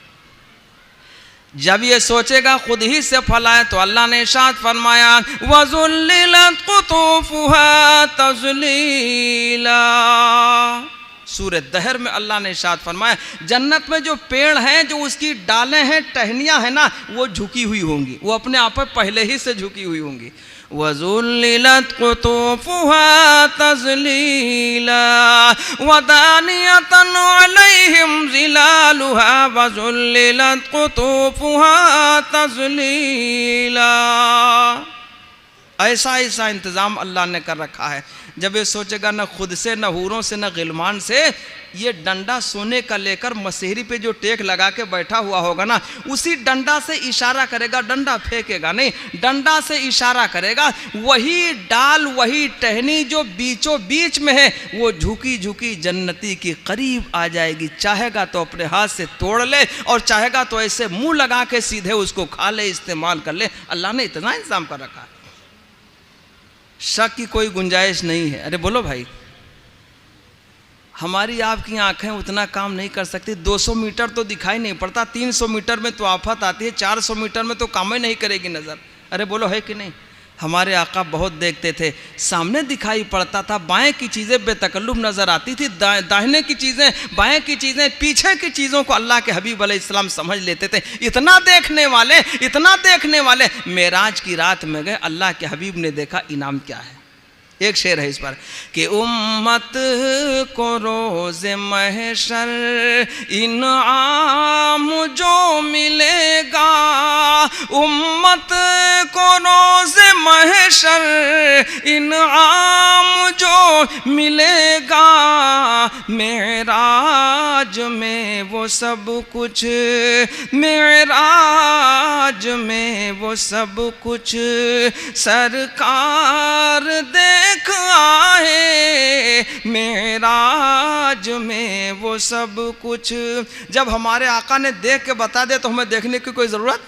जब ये सोचेगा खुद ही से फलाए, तो अल्लाह ने इरशाद फरमाया वज़ुल्लिलत क़ुतूफ़ुहा तज़लीला। सूरह दहर में अल्लाह ने इरशाद फरमाया जन्नत में जो पेड़ हैं, जो उसकी डालें हैं, टहनियाँ हैं ना, वो झुकी हुई होंगी, वो अपने आप पर पहले ही से झुकी हुई होंगी। वज़ुल्लिलत क़ुतूफ़ुहा तज़लीला वदानियतन अलैहिम ज़िलालुहा वज़ुल्लिलत क़ुतूफ़ुहा तज़लीला। ऐसा ऐसा इंतज़ाम अल्लाह ने कर रखा है। जब ये सोचेगा न खुद से, न हूरों से, न गिलमान से, ये डंडा सोने का लेकर मसेहरी पे जो टेक लगा के बैठा हुआ होगा ना, उसी डंडा से इशारा करेगा, डंडा फेंकेगा नहीं, डंडा से इशारा करेगा। वही डाल, वही टहनी जो बीचों बीच में है, वो झुकी झुकी जन्नती की करीब आ जाएगी। चाहेगा तो अपने हाथ से तोड़ ले, और चाहेगा तो ऐसे मुंह लगा के सीधे उसको खा ले, इस्तेमाल कर ले। अल्लाह ने इतना इंतजाम कर रखा है, शक की कोई गुंजाइश नहीं है। अरे बोलो भाई, हमारी आपकी आंखें उतना काम नहीं कर सकती। 200 मीटर तो दिखाई नहीं पड़ता, 300 मीटर में तो आफत आती है, 400 मीटर में तो काम ही नहीं करेगी नज़र। अरे बोलो है कि नहीं? हमारे आका बहुत देखते थे, सामने दिखाई पड़ता था, बाएं की चीज़ें बेतकल्लुफ नज़र आती थी, दाहिने की चीज़ें, बाएं की चीज़ें, पीछे की चीज़ों को अल्लाह के हबीब अलैहिस्सलाम समझ लेते थे। इतना देखने वाले, इतना देखने वाले, मेराज की रात में गए, अल्लाह के हबीब ने देखा, इनाम क्या है। एक शेर है इस पर कि उम्मत को रोज़े महशर इनाम जो मिलेगा, उम्मत को रोज़े महशर इनाम जो मिलेगा, मेराज में वो सब कुछ, मेराज में वो सब कुछ सरकार देख आए, मेराज में वो सब कुछ। जब हमारे आका ने देख के बता दे तो हमें देखने की कोई ज़रूरत,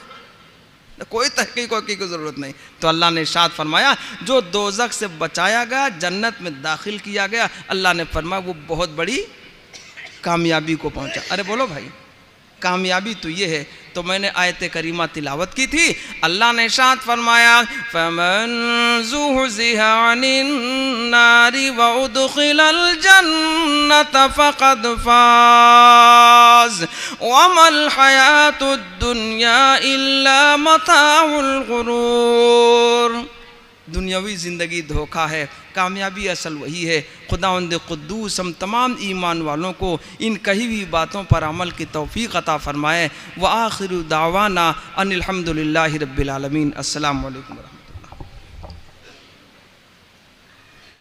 कोई तहकीक की ज़रूरत नहीं। तो अल्लाह ने इरशाद फरमाया, जो दोज़ख से बचाया गया, जन्नत में दाखिल किया गया, अल्लाह ने फरमाया वो बहुत बड़ी कामयाबी को पहुंचा। अरे बोलो भाई, कामयाबी तो ये है। तो मैंने आयत करीमा तिलावत की थी, अल्लाह ने इरशाद फरमाया, फमन ज़ुहज़िहा अनिन नारि व उदख़िलल जन्नत फ़क़द फ़ाज़ वमल हयातुद दुनिया इल्ला मताउल गुरूर। दुनियावी ज़िंदगी धोखा है, कामयाबी असल वही है। खुदावंद क़ुद्दूस हम तमाम ईमान वालों को इन कही हुई बातों पर अमल की तौफ़ीक़ अता फ़रमाए। व आखिरु दावाना अनिल हम्दुलिल्लाहि रब्बिल आलमीन। अस्सलामु अलैकुम।